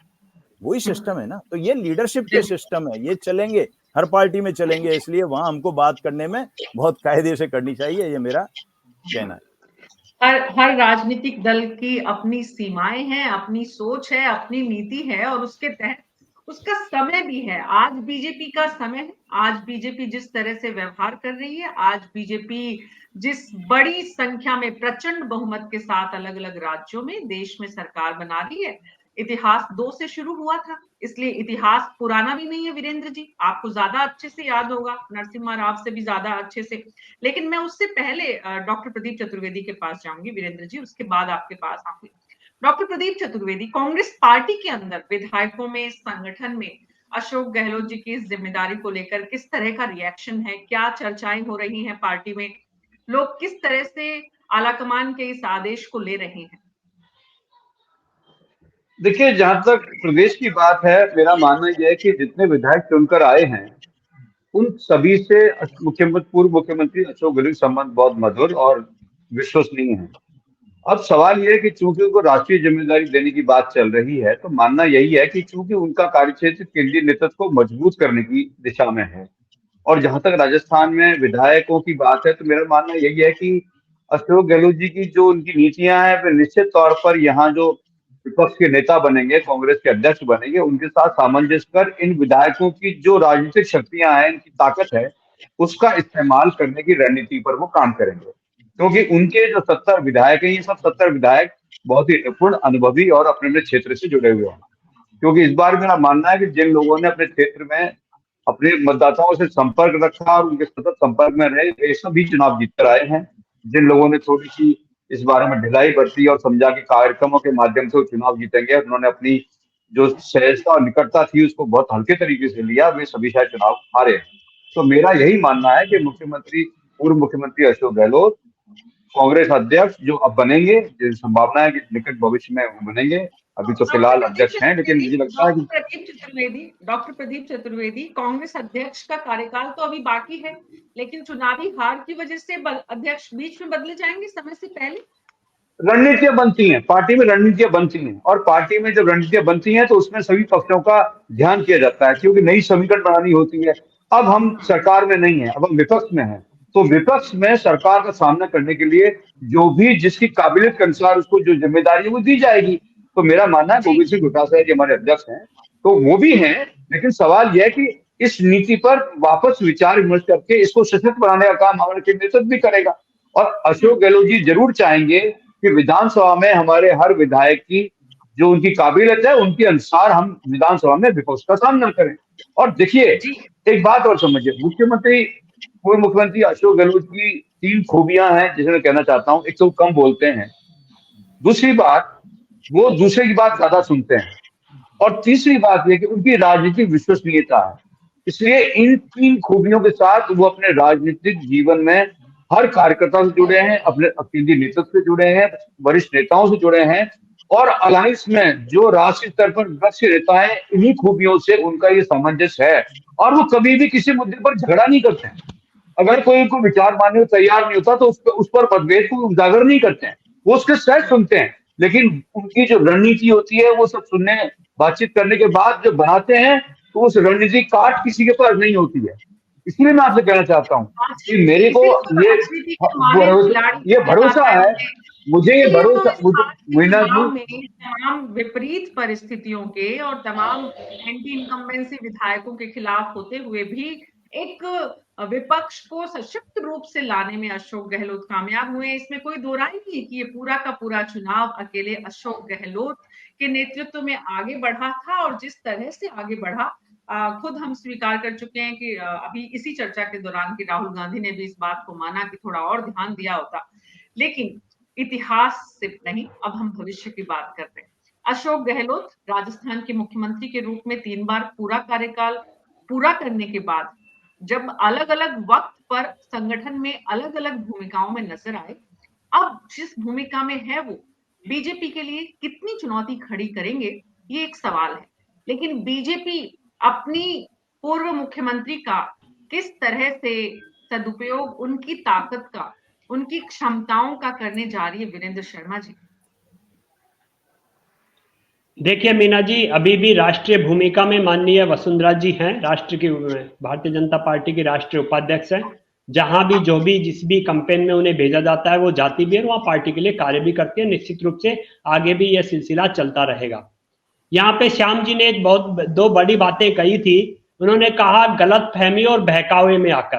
वही सिस्टम है ना। तो ये लीडरशिप के सिस्टम है, ये चलेंगे, हर पार्टी में चलेंगे, इसलिए वहां हमको बात करने में बहुत कायदे से करनी चाहिए, ये मेरा कहना है। हर राजनीतिक दल की अपनी सीमाएं हैं, अपनी सोच है, अपनी नीति है और उसके तहत उसका समय भी है। आज बीजेपी का समय है। आज बीजेपी जिस तरह से व्यवहार कर रही है, आज बीजेपी जिस बड़ी संख्या में प्रचंड बहुमत के साथ अलग अलग राज्यों में देश में सरकार बना रही है, इतिहास 2 से शुरू हुआ था, इसलिए इतिहास पुराना भी नहीं है। वीरेंद्र जी, आपको ज्यादा अच्छे से याद होगा, नरसिम्हा राव से भी ज्यादा अच्छे से। लेकिन मैं उससे पहले डॉक्टर प्रदीप चतुर्वेदी के पास जाऊंगी वीरेंद्र जी, उसके बाद आपके पास आऊंगी। डॉक्टर प्रदीप चतुर्वेदी, कांग्रेस पार्टी के अंदर विधायकों में, संगठन में अशोक गहलोत जी की इस जिम्मेदारी को लेकर किस तरह का रिएक्शन है? क्या चर्चाएं हो रही हैं पार्टी में? लोग किस तरह से आलाकमान के इस आदेश को ले रहे हैं? देखिए, जहां तक प्रदेश की बात है, मेरा मानना यह है कि जितने विधायक चुनकर आए हैं उन सभी से पूर्व मुख्यमंत्री अशोक गहलोत संबंध बहुत मधुर और विश्वसनीय है। अब सवाल यह है कि चूंकि उनको राष्ट्रीय जिम्मेदारी देने की बात चल रही है, तो मानना यही है कि चूंकि उनका कार्यक्षेत्र केंद्रीय नेतृत्व को मजबूत करने की दिशा में है। और जहां तक राजस्थान में विधायकों की बात है, तो मेरा मानना यही है कि अशोक गहलोत जी की जो उनकी नीतियां हैं, वे निश्चित तौर पर यहाँ जो विपक्ष के नेता बनेंगे, कांग्रेस के अध्यक्ष बनेंगे, उनके साथ सामंजस्य कर इन विधायकों की जो राजनीतिक शक्तियां हैं, इनकी ताकत है, उसका इस्तेमाल करने की रणनीति पर वो काम करेंगे। क्योंकि उनके जो 70 विधायक हैं, ये सब 70 विधायक बहुत ही निपुण, अनुभवी और अपने अपने क्षेत्र से जुड़े हुए हैं। क्योंकि इस बार मेरा मानना है कि जिन लोगों ने अपने क्षेत्र में अपने मतदाताओं से संपर्क रखा और उनके सतत संपर्क में रहे, वे सभी चुनाव जीतकर आए हैं। जिन लोगों ने थोड़ी सी इस बारे में ढिलाई बरती और समझा कि कार्यक्रमों के माध्यम से वो चुनाव जीतेंगे, उन्होंने अपनी जो सहजता और निकटता थी उसको बहुत हल्के तरीके से लिया, वे सभी शायद चुनाव हारे हैं। तो मेरा यही मानना है कि पूर्व मुख्यमंत्री अशोक गहलोत कांग्रेस अध्यक्ष जो अब बनेंगे, जिन संभावना है कि निकट भविष्य में वो बनेंगे, अभी तो फिलहाल अध्यक्ष हैं, लेकिन मुझे लगता है कि डॉक्टर प्रदीप चतुर्वेदी, कांग्रेस अध्यक्ष का कार्यकाल तो अभी बाकी है, लेकिन चुनावी हार की वजह से अध्यक्ष बीच में बदले जाएंगे समय से पहले। रणनीतियां बनती हैं, पार्टी में रणनीतियां बनती हैं, और पार्टी में जब रणनीतियां बनती हैं तो उसमें सभी पक्षों का ध्यान किया जाता है, क्योंकि नई समीकरण बनानी होती है। अब हम सरकार में नहीं है, अब हम विपक्ष में है, तो विपक्ष में सरकार का सामना करने के लिए जो भी जिसकी काबिलियत के अनुसार उसको जो जिम्मेदारी है वो दी जाएगी। तो मेरा मानना है गोविंद सिंह डोटासरा जी हमारे अध्यक्ष हैं, तो वो भी हैं, लेकिन सवाल यह है कि इस नीति पर वापस विचार विमर्श करके इसको सशक्त बनाने का काम हमारे केंद्र नेतृत्व भी करेगा। और अशोक गहलोत जी जरूर चाहेंगे कि विधानसभा में हमारे हर विधायक की जो उनकी काबिलियत है, उनके अनुसार हम विधानसभा में विपक्ष का सामना करें। और देखिए, एक बात और समझिए, पूर्व मुख्यमंत्री अशोक गहलोत की 3 खूबियां हैं जिसे मैं कहना चाहता हूं। एक तो कम बोलते हैं, दूसरी बात वो दूसरे की बात ज्यादा सुनते हैं, और तीसरी बात यह कि उनकी राजनीतिक विश्वसनीयता है। इसलिए इन 3 खूबियों के साथ वो अपने राजनीतिक जीवन में हर कार्यकर्ता से जुड़े हैं, अपने केंद्रीय नेतृत्व से जुड़े हैं, वरिष्ठ नेताओं से जुड़े हैं, और अलायंस में जो राष्ट्रीय स्तर पर विपक्ष के नेता है, इन्हीं खूबियों से उनका ये सामंजस्य है। और वो कभी भी किसी मुद्दे पर झगड़ा नहीं करते हैं। अगर कोई उनको विचार मानने को तैयार नहीं होता तो उस पर मतभेद को उजागर नहीं करते हैं, वो उसके सहज सुनते हैं, लेकिन उनकी जो रणनीति होती है वो सब सुनने, बातचीत करने के बाद जो बनाते हैं, तो उस रणनीति काट किसी के पास नहीं होती है। इसलिए मैं आपसे कहना चाहता हूँ कि मेरे को ये भरोसा है, मुझे ये भरोसा, मीना जी, तमाम विपरीत परिस्थितियों के और तमाम एंटी इनकम्बेंसी विधायकों के खिलाफ होते हुए भी एक विपक्ष को सशक्त रूप से लाने में अशोक गहलोत कामयाब हुए। इसमें कोई दो राय नहीं कि ये पूरा का पूरा चुनाव अकेले अशोक गहलोत के नेतृत्व में आगे बढ़ा था, और जिस तरह से आगे बढ़ा खुद हम स्वीकार कर चुके हैं कि अभी इसी चर्चा के दौरान कि राहुल गांधी ने भी इस बात को माना कि थोड़ा और ध्यान दिया होता। लेकिन इतिहास सिर्फ नहीं, अब हम भविष्य की बात करते हैं। अशोक गहलोत राजस्थान के मुख्यमंत्री के रूप में 3 बार पूरा कार्यकाल पूरा करने के बाद जब अलग अलग वक्त पर संगठन में अलग अलग भूमिकाओं में नजर आए, अब जिस भूमिका में है वो बीजेपी के लिए कितनी चुनौती खड़ी करेंगे, ये एक सवाल है। लेकिन बीजेपी अपनी पूर्व मुख्यमंत्री का किस तरह से सदुपयोग उनकी ताकत का, उनकी क्षमताओं का करने जा रही है, वीरेंद्र शर्मा जी? देखिए मीना जी, अभी भी राष्ट्रीय भूमिका में माननीय वसुंधरा जी हैं, राष्ट्र की भारतीय जनता पार्टी की राष्ट्रीय उपाध्यक्ष हैं। जहां भी जो भी जिस भी कैंपेन में उन्हें भेजा जाता है वो जाती भी है, वहां पार्टी के लिए कार्य भी करती है। निश्चित रूप से आगे भी यह सिलसिला चलता रहेगा। यहाँ पे श्याम जी ने दो बड़ी बातें कही थी। उन्होंने कहा गलत फहमी और बहकावे में आकर,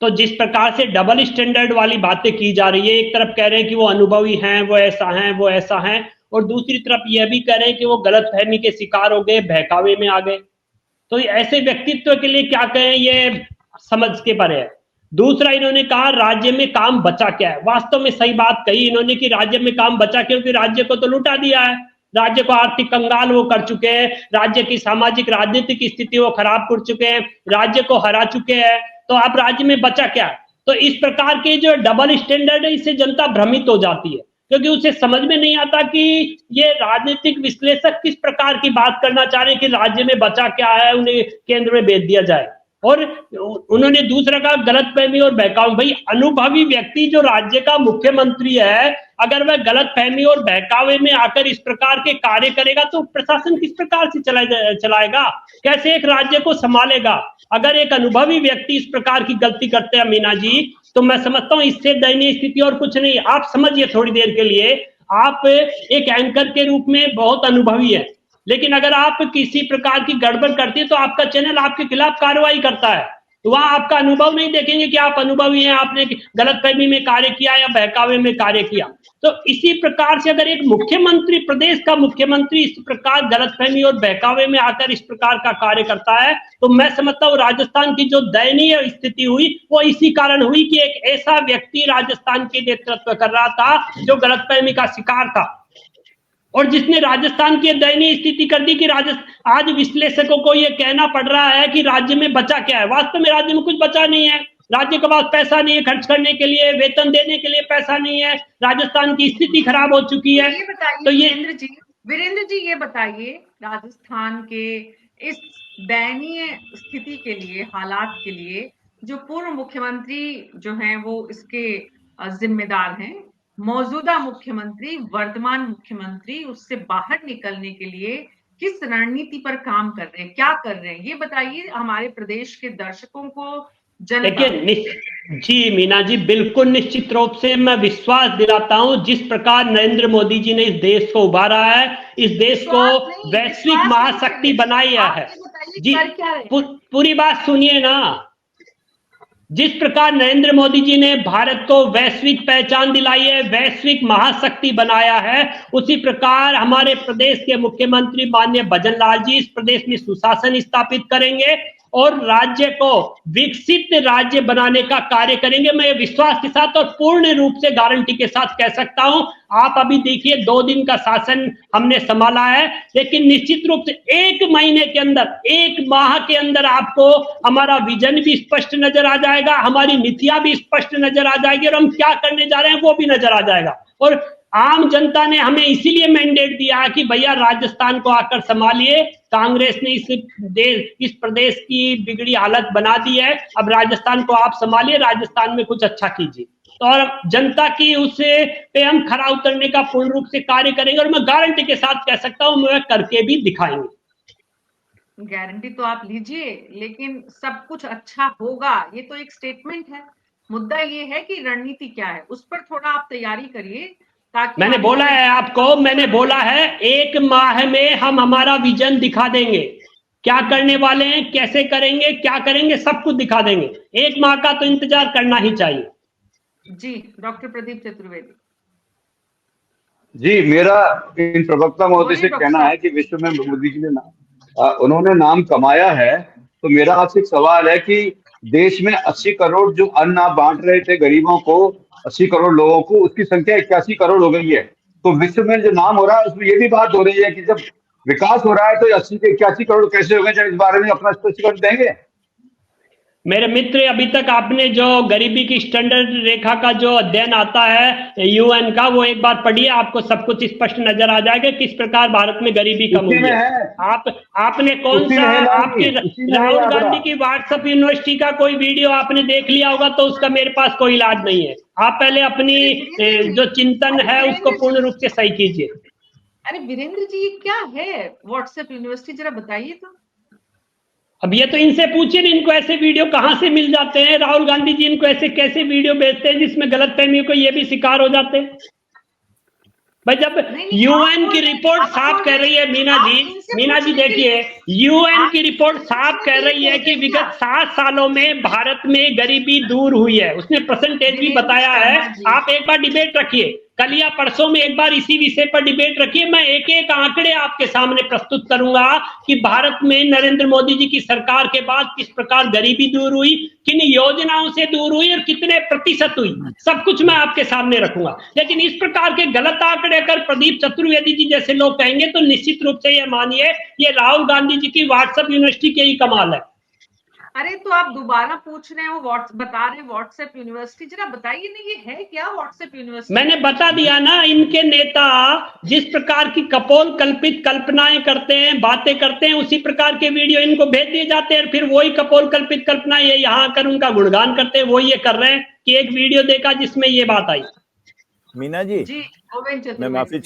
तो जिस प्रकार से डबल स्टैंडर्ड वाली बातें की जा रही है, एक तरफ कह रहे हैं कि वो अनुभवी हैं, वो ऐसा हैं, वो ऐसा हैं, और दूसरी तरफ यह भी कह रहे हैं कि वो गलत फहमी के शिकार हो गए, बहकावे में आ गए। तो ऐसे व्यक्तित्व के लिए क्या कहें, ये समझ के परे है। दूसरा इन्होंने कहा राज्य में काम बचा क्या है। वास्तव में सही बात कही इन्होंने कि राज्य में काम बचा, क्योंकि राज्य को तो लुटा दिया है, राज्य को आर्थिक कंगाल वो कर चुके हैं, राज्य की सामाजिक राजनीतिक स्थिति वो खराब कर चुके हैं, राज्य को हरा चुके हैं। तो अब राज्य में बचा क्या? तो इस प्रकार के जो डबल स्टैंडर्ड है, इससे जनता भ्रमित हो जाती है, क्योंकि उसे समझ में नहीं आता कि ये राजनीतिक विश्लेषक किस प्रकार की बात करना चाह रहे हैं कि राज्य में बचा क्या है, उन्हें केंद्र में भेज दिया जाए। और उन्होंने दूसरा कहा गलतफहमी और बहकावे। भाई अनुभवी व्यक्ति जो राज्य का मुख्यमंत्री है, अगर वह गलतफहमी और बहकावे में आकर इस प्रकार के कार्य करेगा तो प्रशासन किस प्रकार से चलाएगा, कैसे एक राज्य को संभालेगा? अगर एक अनुभवी व्यक्ति इस प्रकार की गलती करते हैं मीना जी, तो मैं समझता हूं इससे दयनीय स्थिति और कुछ नहीं। आप समझिए थोड़ी देर के लिए, आप एक एंकर के रूप में बहुत अनुभवी है, लेकिन अगर आप किसी प्रकार की गड़बड़ करती है तो आपका चैनल आपके खिलाफ कार्रवाई करता है, तो वहां आपका अनुभव नहीं देखेंगे कि आप अनुभवी हैं, आपने गलतफहमी में कार्य किया या बहकावे में कार्य किया। तो इसी प्रकार से अगर एक मुख्यमंत्री, प्रदेश का मुख्यमंत्री इस प्रकार गलतफहमी और बहकावे में आकर इस प्रकार का कार्य करता है, तो मैं समझता हूँ राजस्थान की जो दयनीय स्थिति हुई वो इसी कारण हुई कि एक ऐसा व्यक्ति राजस्थान के नेतृत्व कर रहा था जो गलतफहमी का शिकार था, और जिसने राजस्थान की दयनीय स्थिति कर दी कि आज विश्लेषकों को यह कहना पड़ रहा है कि राज्य में बचा क्या है। वास्तव में राज्य में कुछ बचा नहीं है। राज्य के पास पैसा नहीं है खर्च करने के लिए, वेतन देने के लिए पैसा नहीं है, राजस्थान की स्थिति खराब हो चुकी है। ये बताइए, तो वीरेंद्र जी ये बताइए, राजस्थान के इस दयनीय स्थिति के लिए, हालात के लिए जो पूर्व मुख्यमंत्री जो हैं वो इसके जिम्मेदार हैं, मौजूदा मुख्यमंत्री, वर्तमान मुख्यमंत्री उससे बाहर निकलने के लिए किस रणनीति पर काम कर रहे हैं, क्या कर रहे हैं, ये बताइए हमारे प्रदेश के दर्शकों को। देखिए जी मीना जी, बिल्कुल निश्चित रूप से मैं विश्वास दिलाता हूं, जिस प्रकार नरेंद्र मोदी जी ने इस देश को उभारा है, इस देश को वैश्विक महाशक्ति बनाया है जी। पूरी बात सुनिए ना। जिस प्रकार नरेंद्र मोदी जी ने भारत को वैश्विक पहचान दिलाई है, वैश्विक महाशक्ति बनाया है, उसी प्रकार हमारे प्रदेश के मुख्यमंत्री माननीय भजन लाल जी इस प्रदेश में सुशासन स्थापित करेंगे और राज्य को विकसित राज्य बनाने का कार्य करेंगे। मैं विश्वास के साथ और पूर्ण रूप से गारंटी के साथ कह सकता हूं। आप अभी देखिए 2 दिन का शासन हमने संभाला है, लेकिन निश्चित रूप से 1 महीने के अंदर, 1 माह के अंदर आपको हमारा विजन भी स्पष्ट नजर आ जाएगा, हमारी नीतियां भी स्पष्ट नजर आ जाएगी और हम क्या करने जा रहे हैं वो भी नजर आ जाएगा। और आम जनता ने हमें इसीलिए मैंडेट दिया है कि भैया राजस्थान को आकर संभालिए। कांग्रेस ने इस प्रदेश की बिगड़ी हालत बना दी है, अब राजस्थान को आप संभालिए, राजस्थान में कुछ अच्छा कीजिए। और जनता की उससे पे हम खरा उतरने का पूर्ण रूप से कार्य करेंगे और मैं गारंटी के साथ कह सकता हूं मैं करके भी दिखाएंगे। गारंटी तो आप लीजिए, लेकिन सब कुछ अच्छा होगा ये तो एक स्टेटमेंट है। मुद्दा ये है कि रणनीति क्या है, उस पर थोड़ा आप तैयारी करिए। मैंने बोला है आपको, मैंने बोला है 1 माह में हम हमारा विजन दिखा देंगे। क्या करने वाले हैं, कैसे करेंगे, क्या करेंगे, सब कुछ दिखा देंगे। 1 माह का तो इंतजार करना ही चाहिए। जी डॉक्टर प्रदीप चतुर्वेदी। जी, मेरा इन प्रवक्ता महोदय बोलिए से डॉक्टर कहना साहब। है कि विश्व में मोदी जी ने उन्होंने नाम कमाया है, तो मेरा आपसे एक सवाल है कि देश में 80 करोड़ जो अन्न आप बांट रहे थे गरीबों को, 80 करोड़ लोगों को, उसकी संख्या 81 करोड़ हो गई है। तो विश्व में जो नाम हो रहा है उसमें ये भी बात हो रही है कि जब विकास हो रहा है तो 80 से 81 करोड़ कैसे हो गए, जब इस बारे में अपना स्पष्टीकरण देंगे। मेरे मित्र, अभी तक आपने जो गरीबी की स्टैंडर्ड रेखा का जो अध्ययन आता है यूएन का, वो एक बार पढ़िए, आपको सब कुछ स्पष्ट नजर आ जाएगा किस प्रकार भारत में गरीबी कम उसी हुई में है। है, आपने कौन उसी सा, में है नाम आपके जी, उसी में है ये राहुल आंकड़ा। गांधी की व्हाट्सएप यूनिवर्सिटी का कोई वीडियो आपने देख लिया होगा तो उसका मेरे पास कोई इलाज नहीं है। आप पहले अपनी जो चिंतन है उसको पूर्ण रूप से सही कीजिए। अरे वीरेंद्र जी, ये क्या है व्हाट्सएप यूनिवर्सिटी, जरा बताइए तो। अब ये तो इनसे पूछिए, इनको ऐसे वीडियो कहां से मिल जाते हैं। राहुल गांधी जी इनको ऐसे कैसे वीडियो भेजते हैं जिसमें गलतफहमियों को ये भी शिकार हो जाते हैं। भाई जब यूएन की रिपोर्ट साफ कह रही है, मीना जी देखिए, यूएन की रिपोर्ट साफ कह रही है कि विगत 7 सालों में भारत में गरीबी दूर हुई है। उसने परसेंटेज भी बताया है। आप एक बार डिबेट रखिए, कल या परसों में एक बार इसी विषय पर डिबेट रखिए। मैं एक एक आंकड़े आपके सामने प्रस्तुत करूंगा कि भारत में नरेंद्र मोदी जी की सरकार के बाद किस प्रकार गरीबी दूर हुई, किन योजनाओं से दूर हुई और कितने प्रतिशत हुई, सब कुछ मैं आपके सामने रखूंगा। लेकिन इस प्रकार के गलत आंकड़े अगर प्रदीप चतुर्वेदी जी जैसे लोग कहेंगे तो निश्चित रूप से ये मानिए, ये राहुल गांधी जी की व्हाट्सएप यूनिवर्सिटी के ही कमाल है। अरे तो आप दोबारा पूछ रहे हैं, वो बता रहे व्हाट्सएप यूनिवर्सिटी, जरा बताइए ना ये है क्या व्हाट्सएप यूनिवर्सिटी। मैंने बता दिया ना, इनके नेता जिस प्रकार की कपोल कल्पित कल्पनाएं करते हैं, बातें करते हैं, उसी प्रकार के वीडियो इनको भेज दिए जाते हैं। फिर वही कपोल कल्पित कल्पनाएं ये यहाँ आकर उनका गुणगान करते हैं। वही ये कर रहे हैं कि एक वीडियो देखा जिसमें ये बात आई। मीना जी, मैं माफी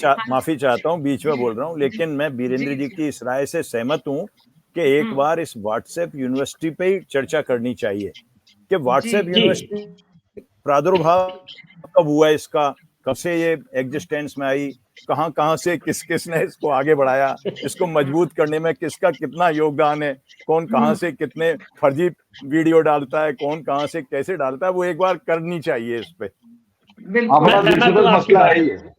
चाहता हूँ, बीच में बोल रहा हूँ, लेकिन मैं वीरेंद्र जी की इस राय से सहमत हूँ कि एक बार इस व्हाट्सएप यूनिवर्सिटी पे ही चर्चा करनी चाहिए कि व्हाट्सएप यूनिवर्सिटी प्रादुर्भाव कब हुआ, इसका कब से ये एग्जिस्टेंस में आई, कहाँ से किस ने इसको आगे बढ़ाया, इसको मजबूत करने में किसका कितना योगदान है, कौन कहाँ से कितने फर्जी वीडियो डालता है, कौन कहाँ से कैसे डालता है, वो एक बार करनी चाहिए इस पे। मसला है।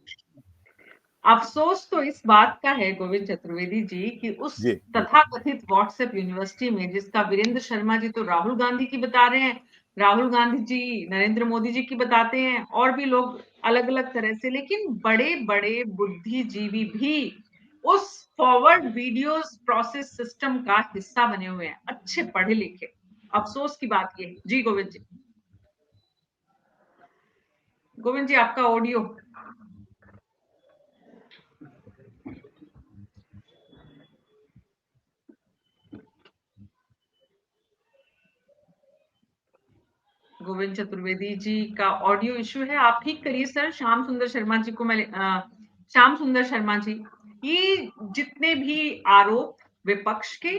अफसोस तो इस बात का है गोविंद चतुर्वेदी जी कि उस तथाकथित व्हाट्सएप यूनिवर्सिटी में, जिसका वीरेंद्र शर्मा जी तो राहुल गांधी की बता रहे हैं, राहुल गांधी जी नरेंद्र मोदी जी की बताते हैं, और भी लोग अलग अलग तरह से, लेकिन बड़े बड़े बुद्धिजीवी भी उस फॉरवर्ड वीडियोस प्रोसेस सिस्टम का हिस्सा बने हुए हैं, अच्छे पढ़े लिखे। अफसोस की बात ये है। जी गोविंद जी, गोविंद जी आपका ऑडियो। गोविंद चतुर्वेदी जी का ऑडियो इश्यू है, आप ठीक करिए सर। श्याम सुंदर शर्मा जी को मैं श्याम सुंदर शर्मा जी, ये जितने भी आरोप विपक्ष के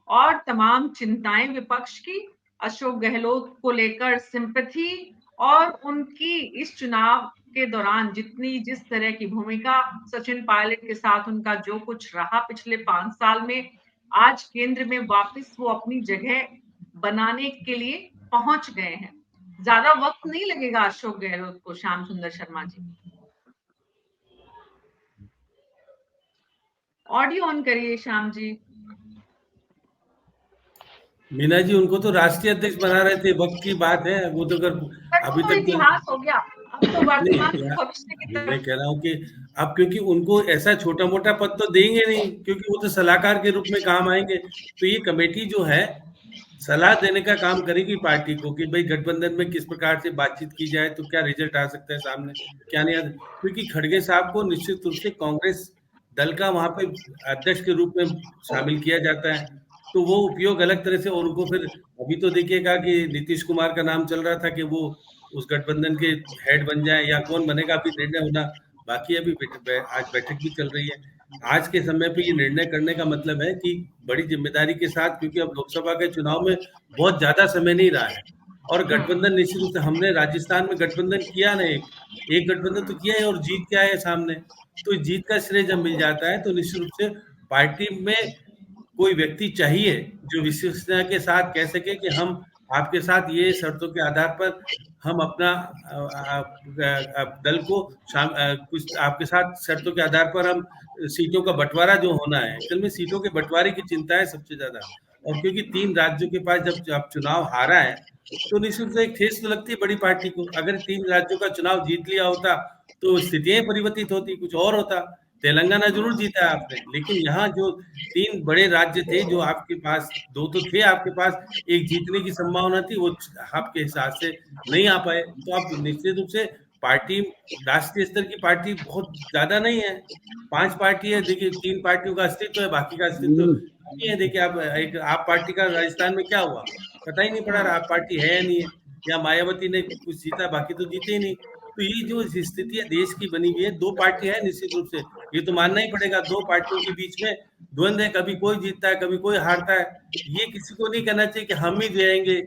और तमाम चिंताएं विपक्ष की, अशोक गहलोत को लेकर सिंपैथी और उनकी इस चुनाव के दौरान जिस तरह की भूमिका, सचिन पायलट के साथ उनका जो कुछ रहा पिछले 5 साल में, आज केंद्र में वापस वो अपनी जगह बनाने के लिए पहुंच गए हैं। ज्यादा वक्त नहीं लगेगा अशोक गहलोत को। श्याम सुंदर शर्मा जी ऑडियो ऑन करिए। श्याम जी। मीना जी, उनको तो राष्ट्रीय अध्यक्ष बना रहे थे, वक्त की बात है वो तो। अभी तो तक इतिहास हो गया, अब तो वर्तमान भविष्य की तरफ। मैं कह रहा हूँ कि अब क्योंकि उनको ऐसा छोटा मोटा पद तो देंगे नहीं, क्योंकि वो तो सलाहकार के रूप में काम आएंगे। तो ये कमेटी जो है सलाह देने का काम करेगी पार्टी को कि भाई गठबंधन में किस प्रकार से बातचीत की जाए तो क्या रिजल्ट आ सकता है सामने, क्या नहीं आता। क्योंकि खड़गे साहब को निश्चित रूप से कांग्रेस दल का वहां पे अध्यक्ष के रूप में शामिल किया जाता है, तो वो उपयोग अलग तरह से। और उनको फिर अभी तो देखिएगा कि नीतीश कुमार का नाम चल रहा था कि वो उस गठबंधन के हेड बन जाए, या कौन बनेगा अभी निर्णय होना बाकी। अभी आज बैठक भी चल रही है। आज के समय पे ये निर्णय करने का मतलब है कि बड़ी जिम्मेदारी के साथ, क्योंकि अब लोकसभा के चुनाव में बहुत ज्यादा समय नहीं रहा है, और गठबंधन निश्चित रूप से, हमने राजस्थान में गठबंधन किया ना, एक गठबंधन तो किया है और जीत के आए सामने। तो जीत का श्रेय जब मिल जाता है तो निश्चित रूप से पार्टी में कोई व्यक्ति चाहिए जो विश्वसनीयता के साथ कह सके कि हम आपके साथ ये शर्तों के आधार पर हम अपना दल को कुछ आपके साथ शर्तों के आधार पर हम सीटों का बंटवारा जो होना है, असल में सीटों के बंटवारे की चिंता है सबसे ज्यादा। और क्योंकि 3 राज्यों के पास जब चुनाव हारा है तो निश्चित रूप से एक ठेस तो लगती है बड़ी पार्टी को। अगर 3 राज्यों का चुनाव जीत लिया होता तो स्थितियां परिवर्तित होती, कुछ और होता। तेलंगाना जरूर जीता है आपने, लेकिन यहाँ जो 3 बड़े राज्य थे जो आपके पास, 2 तो थे आपके पास, एक जीतने की संभावना थी, वो आपके हिसाब से नहीं आ पाए। तो आप निश्चित रूप से पार्टी, राष्ट्रीय स्तर की पार्टी बहुत ज्यादा नहीं है, 5 पार्टी है। देखिए 3 पार्टियों का अस्तित्व है, बाकी का अस्तित्व नहीं है। देखिए आप पार्टी का राजस्थान में क्या हुआ पता ही नहीं पड़ा, आप पार्टी है या नहीं है, या मायावती ने कुछ जीता, बाकी तो जीते ही नहीं। तो ये जो स्थिति है देश की बनी हुई है, 2 पार्टी है, निश्चित रूप से ये तो मानना ही पड़ेगा, 2 पार्टियों के बीच में द्वंद्व है, कभी कोई जीतता है कभी कोई हारता है। ये किसी को नहीं कहना चाहिए कि हम ही जाएंगे,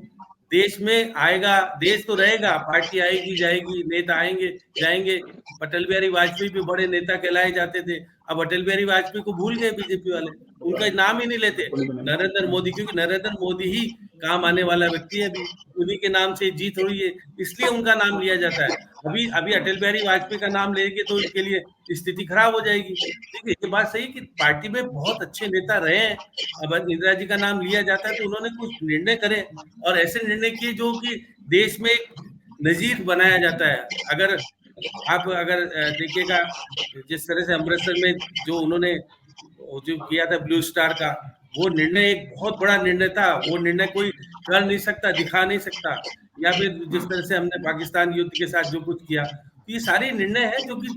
देश में आएगा, देश तो रहेगा, पार्टी आएगी जाएगी, नेता आएंगे जाएंगे। अटल बिहारी वाजपेयी भी बड़े नेता कहलाए जाते थे, अब अटल बिहारी वाजपेयी को भूल गए बीजेपी वाले, उनका नाम ही नहीं लेते। नरेंद्र मोदी, क्योंकि नरेंद्र मोदी ही काम आने वाला व्यक्ति है, अभी उन्हीं के नाम से जीत हो रही है, इसलिए उनका नाम लिया जाता है। अभी अटल बिहारी वाजपेयी का नाम लेंगे तो उनके लिए स्थिति खराब हो जाएगी। देखिए ये बात सही कि पार्टी में बहुत अच्छे नेता रहे हैं, अब इंदिरा जी का नाम लिया जाता है तो उन्होंने कुछ निर्णय करे, और ऐसे निर्णय किए जो कि देश में एक नजीर बनाया जाता है। अगर देखिएगा जिस तरह से अमृतसर में जो उन्होंने जो किया था ब्लू स्टार का, वो निर्णय एक बहुत बड़ा निर्णय था, वो निर्णय कोई कर नहीं सकता, दिखा नहीं सकता। या फिर जिस तरह से हमने पाकिस्तान युद्ध के साथ जो कुछ किया, तो ये सारे निर्णय है जो कि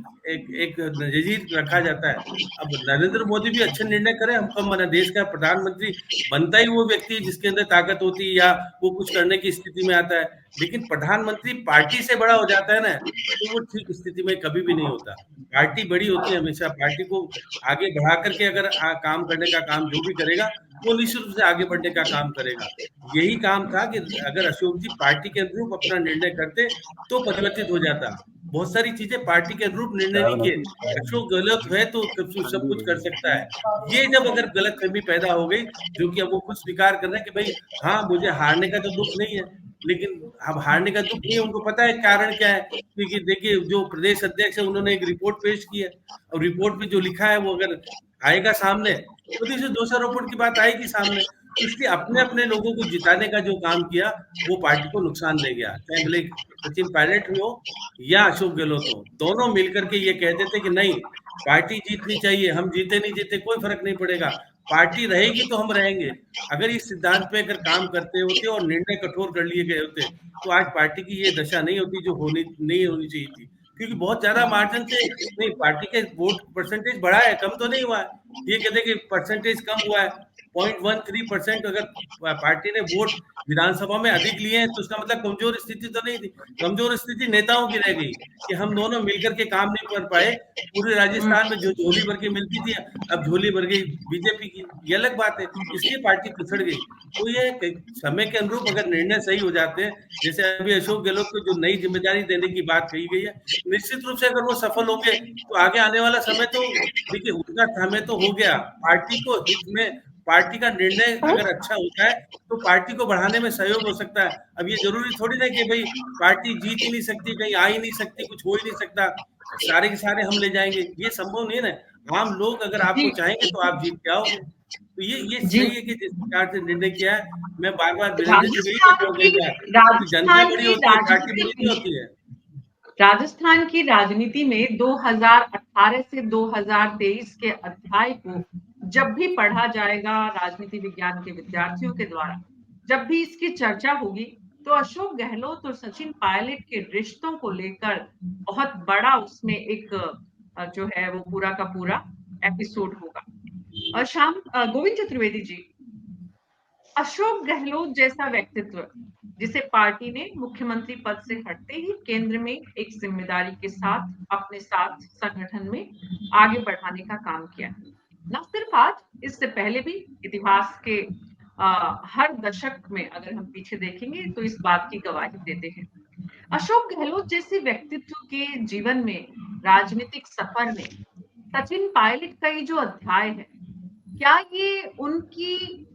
एक नजीर रखा जाता है। अब नरेंद्र मोदी भी अच्छे निर्णय करे, हम कम मना, देश का प्रधानमंत्री बनता ही वो व्यक्ति जिसके अंदर ताकत होती है या वो कुछ करने की स्थिति में आता है, लेकिन प्रधानमंत्री पार्टी से बड़ा हो जाता है ना, तो वो ठीक स्थिति में कभी भी नहीं होता। पार्टी बड़ी होती है हमेशा, पार्टी को आगे बढ़ा करके अगर काम करने का काम जो भी करेगा वो निश्चित रूप से आगे बढ़ने का काम करेगा। यही काम था कि अगर अशोक जी पार्टी के अनुरूप अपना निर्णय करते तो परिवर्तित हो जाता। बहुत सारी चीजें पार्टी के अनुरूप निर्णय नहीं किए, अशोक गहलोत है तो सब कुछ कर सकता है। ये जब अगर गलतफहमी पैदा हो गई, जो कि अब वो खुद स्वीकार कर रहे हैं कि भाई हाँ मुझे हारने का तो दुख नहीं है, लेकिन अब हारने का दुख नहीं है, उनको पता है कारण क्या है। क्योंकि देखिए जो प्रदेश अध्यक्ष है उन्होंने एक रिपोर्ट पेश की है, और रिपोर्ट में जो लिखा है वो अगर आएगा सामने तो देखिए दोषारोपण की बात आएगी सामने। इसलिए अपने अपने लोगों को जिताने का जो काम किया वो पार्टी को नुकसान दे गया। चाहे भले सचिन पायलट हो या अशोक गहलोत हो, दोनों मिलकर के ये कहते थे कि नहीं पार्टी जीतनी चाहिए, हम जीते नहीं जीते कोई फर्क नहीं पड़ेगा, पार्टी रहेगी तो हम रहेंगे। अगर इस सिद्धांत पे अगर काम करते होते और निर्णय कठोर कर लिए गए होते तो आज पार्टी की ये दशा नहीं होती जो नहीं होनी चाहिए थी। क्योंकि बहुत ज्यादा मार्जिन से नहीं, पार्टी के वोट परसेंटेज बढ़ा है, कम तो नहीं हुआ है। ये कहते कि परसेंटेज कम हुआ है 0.13%, अगर पार्टी ने वोट विधानसभा में अधिक लिए हैं तो उसका मतलब कमजोर स्थिति तो नहीं थी, कमजोर स्थिति नेताओं की रह गई कि हम दोनों मिलकर के काम नहीं कर पाए। पूरे राजस्थान में जो झोली भर के मिलती थी अब झोली भर गई बीजेपी की, ये अलग बात है, इसलिए पार्टी पिछड़ गई। तो ये समय के अनुरूप अगर निर्णय सही हो जाते हैं, जैसे अभी अशोक गहलोत को जो नई जिम्मेदारी देने की बात कही गई है, निश्चित रूप से अगर वो सफल होंगे तो आगे आने वाला समय तो देखिए उनका समय तो हो गया, पार्टी को हित में पार्टी का निर्णय अगर अच्छा होता है तो पार्टी को बढ़ाने में सहयोग हो सकता है। अब ये जरूरी थोड़ी ना कि भाई पार्टी जीत ही नहीं सकती, कहीं आ ही नहीं सकती, कुछ हो ही नहीं सकता, सारे के सारे हम ले जाएंगे, ये संभव नहीं है ना। आम लोग अगर आपको चाहेंगे तो आप जीत के आओगे। तो ये सही है कि जिस प्रकार से निर्णय किया है, मैं बार बार वीरेंद्र जी जनता बड़ी होती है, पार्टी बड़ी नहीं होती है। राजस्थान की राजनीति में 2018 से 2023 के अध्याय को जब भी पढ़ा जाएगा राजनीति विज्ञान के विद्यार्थियों के द्वारा, जब भी इसकी चर्चा होगी तो अशोक गहलोत और सचिन पायलट के रिश्तों को लेकर बहुत बड़ा उसमें एक जो है वो पूरा का पूरा एपिसोड होगा। और गोविंद चतुर्वेदी जी, अशोक गहलोत जैसा व्यक्तित्व जिसे पार्टी ने मुख्यमंत्री पद से हटते ही केंद्र में एक जिम्मेदारी के साथ अपने साथ संगठन में आगे बढ़ाने का काम किया, न सिर्फ आज, इससे पहले भी इतिहास के हर दशक में अगर हम पीछे देखेंगे तो इस बात की गवाही देते हैं। अशोक गहलोत जैसे व्यक्तित्व के जीवन में, राजनीतिक सफर में सचिन पायलट का ये जो अध्याय है क्या ये उनकी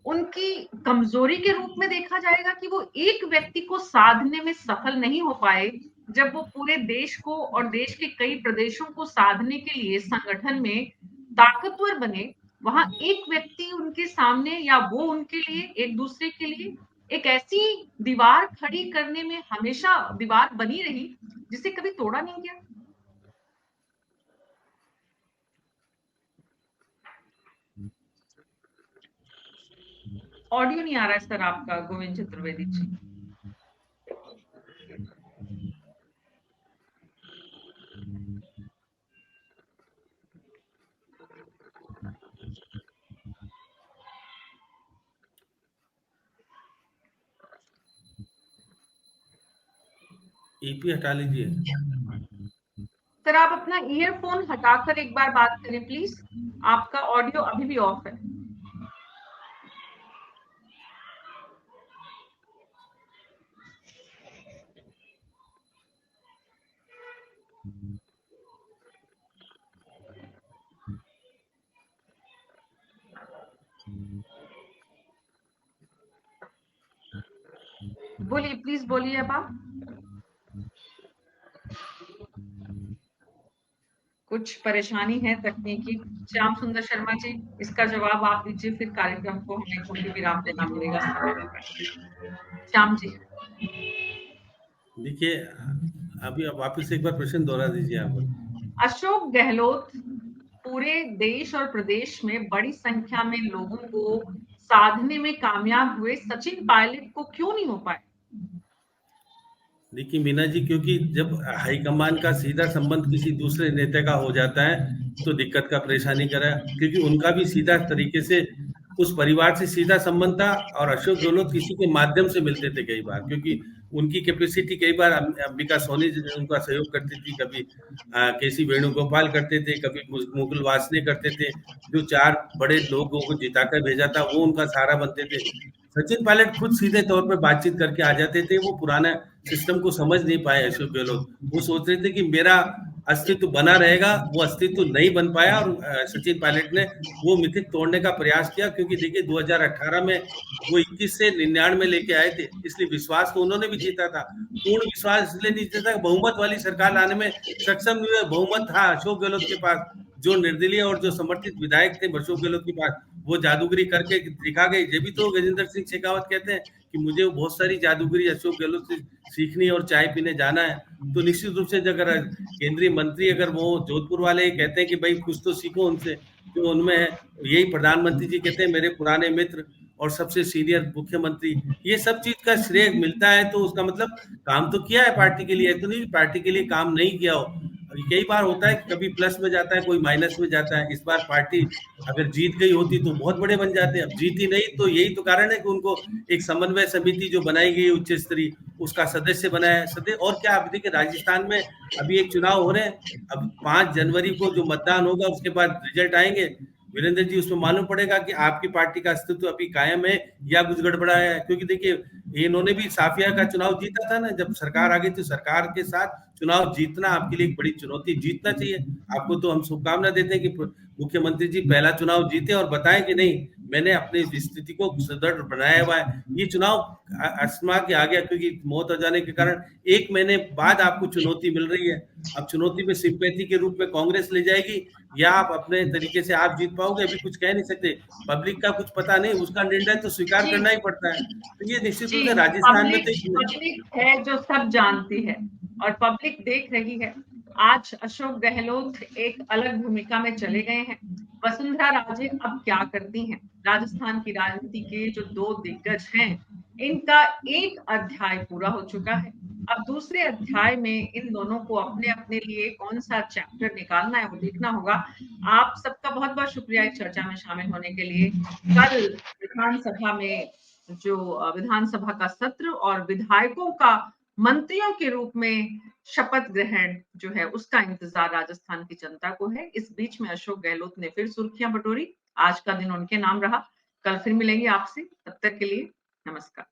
उनकी कमजोरी के रूप में देखा जाएगा कि वो एक व्यक्ति को साधने में सफल नहीं हो पाए, जब वो पूरे देश को और देश के कई प्रदेशों को साधने के लिए संगठन में ताकतवर बने, वहां एक व्यक्ति उनके सामने या वो उनके लिए एक दूसरे के लिए एक ऐसी दीवार खड़ी करने में हमेशा दीवार बनी रही जिसे कभी तोड़ा नहीं गया। ऑडियो नहीं आ रहा है सर आपका गोविंद चतुर्वेदी जी। ईपी हटा लीजिए। सर आप अपना ईयरफोन हटाकर एक बार बात करें प्लीज, आपका ऑडियो अभी भी ऑफ है। बोलिए, प्लीज बोलिए अब आप। कुछ परेशानी है तकनीकी। श्याम सुंदर शर्मा जी, इसका जवाब आप दीजिए, फिर कार्यक्रम को हमें कोई विराम देना पड़ेगा। श्याम जी। देखिए, अभी आप वापस एक बार प्रश्न दोहरा दीजिए आप। अशोक गहलोत पूरे देश और प्रदेश में बड़ी संख्या में लोगों को साधने में कामयाब हुए, सचिन पायलट को क्यों नहीं हो पाए? देखिए मीना जी, क्योंकि जब हाईकमान का सीधा संबंध किसी दूसरे नेता का हो जाता है तो दिक्कत का परेशानी करा, क्योंकि उनका भी सीधा तरीके से उस परिवार से सीधा संबंध था और अशोक गहलोत किसी के माध्यम से मिलते थे कई बार, क्योंकि उनकी कैपेसिटी कई बार अंबिका सोनी उनका सहयोग करती थी, कभी केसी वेणुगोपाल करते थे, कभी मुकुल वासनिक करते थे, जो 4 बड़े लोगों को जिताकर भेजा था वो उनका सहारा बनते थे। सचिन पायलट खुद सीधे तौर पे बातचीत करके आ जाते थे, वो पुराना सिस्टम को समझ नहीं पाए अशोक गहलोत। वो सोच रहे थे कि मेरा अस्तित्व बना रहेगा, वो अस्तित्व नहीं बन पाया और सचिन पायलट ने वो मिथिक तोड़ने का प्रयास किया, क्योंकि देखिए 2018 में वो 21 से 99 लेके आए थे, इसलिए विश्वास तो उन्होंने भी जीता था। पूर्ण विश्वास इसलिए नहीं जीता, बहुमत वाली सरकार लाने में सक्षम नहीं हुए। बहुमत था अशोक गहलोत के पास, जो निर्दलीय और जो समर्थित विधायक थे अशोक गहलोत के पास, वो जादूगरी करके दिखा गए। ये भी तो गजेंद्र सिंह शेखावत कहते हैं कि मुझे बहुत सारी जादूगरी अशोक गहलोत से सीखनी और चाय पीने जाना है। तो निश्चित रूप से अगर केंद्रीय मंत्री, अगर वो जोधपुर वाले कहते हैं कि भाई कुछ तो सीखो उनसे, जो उनमें है, यही प्रधानमंत्री जी कहते हैं मेरे पुराने मित्र और सबसे सीनियर मुख्यमंत्री, ये सब चीज का श्रेय मिलता है, तो उसका मतलब काम तो किया है पार्टी के लिए, तो नहीं पार्टी के लिए काम नहीं किया हो। कई बार होता है कि कभी प्लस में जाता है, कोई माइनस में जाता है। इस बार पार्टी अगर जीत गई होती तो बहुत बड़े बन जाते हैं, अब जीती नहीं, तो यही तो कारण है कि उनको एक समन्वय समिति जो बनाई गई उच्च स्तरीय, उसका सदस्य बनाया सदस्य। और क्या, अभी देखिए राजस्थान में अभी एक चुनाव हो रहे हैं, अब 5 जनवरी को जो मतदान होगा उसके बाद रिजल्ट आएंगे वीरेंद्र जी, उसमें मालूम पड़ेगा कि आपकी पार्टी का अस्तित्व अभी कायम है या कुछ गड़बड़ा है। क्योंकि देखिए इन्होंने भी साफिया का चुनाव जीता था ना, जब सरकार आ गई थी, सरकार के साथ चुनाव जीतना आपके लिए एक बड़ी चुनौती, जीतना चाहिए आपको। तो हम शुभकामना देते हैं कि मुख्यमंत्री जी पहला चुनाव जीते और बताएं कि नहीं, मैंने अपनी स्थिति को सुदृढ़ बनाया हुआ है। ये चुनाव अस्थमा के आ गया, क्योंकि मौत हो जाने के कारण 1 महीने बाद आपको चुनौती मिल रही है। अब चुनौती में सिंपैथी के रूप में कांग्रेस ले जाएगी या आप अपने तरीके से आप जीत पाओगे, अभी कुछ कह नहीं सकते। पब्लिक का कुछ पता नहीं, उसका निर्णय तो स्वीकार करना ही पड़ता है। तो ये निश्चित रूप से राजस्थान में तो पब्लिक है जो सब जानती है और पब्लिक देख रही है। आज अशोक गहलोत एक अलग भूमिका में चले गए हैं। वसुंधरा राजे अब क्या करती हैं? राजस्थान की राजनीति के जो 2 दिग्गज हैं, इनका एक अध्याय पूरा हो चुका है। अब दूसरे अध्याय में इन दोनों को अपने अपने लिए कौन सा चैप्टर निकालना है वो देखना होगा। आप सबका बहुत बहुत शुक्रिया इस चर्चा में शामिल होने के लिए। कल विधानसभा में जो विधानसभा का सत्र और विधायकों का मंत्रियों के रूप में शपथ ग्रहण जो है उसका इंतजार राजस्थान की जनता को है। इस बीच में अशोक गहलोत ने फिर सुर्खियां बटोरी। आज का दिन उनके नाम रहा। कल फिर मिलेंगे आपसे, तब तक के लिए नमस्कार।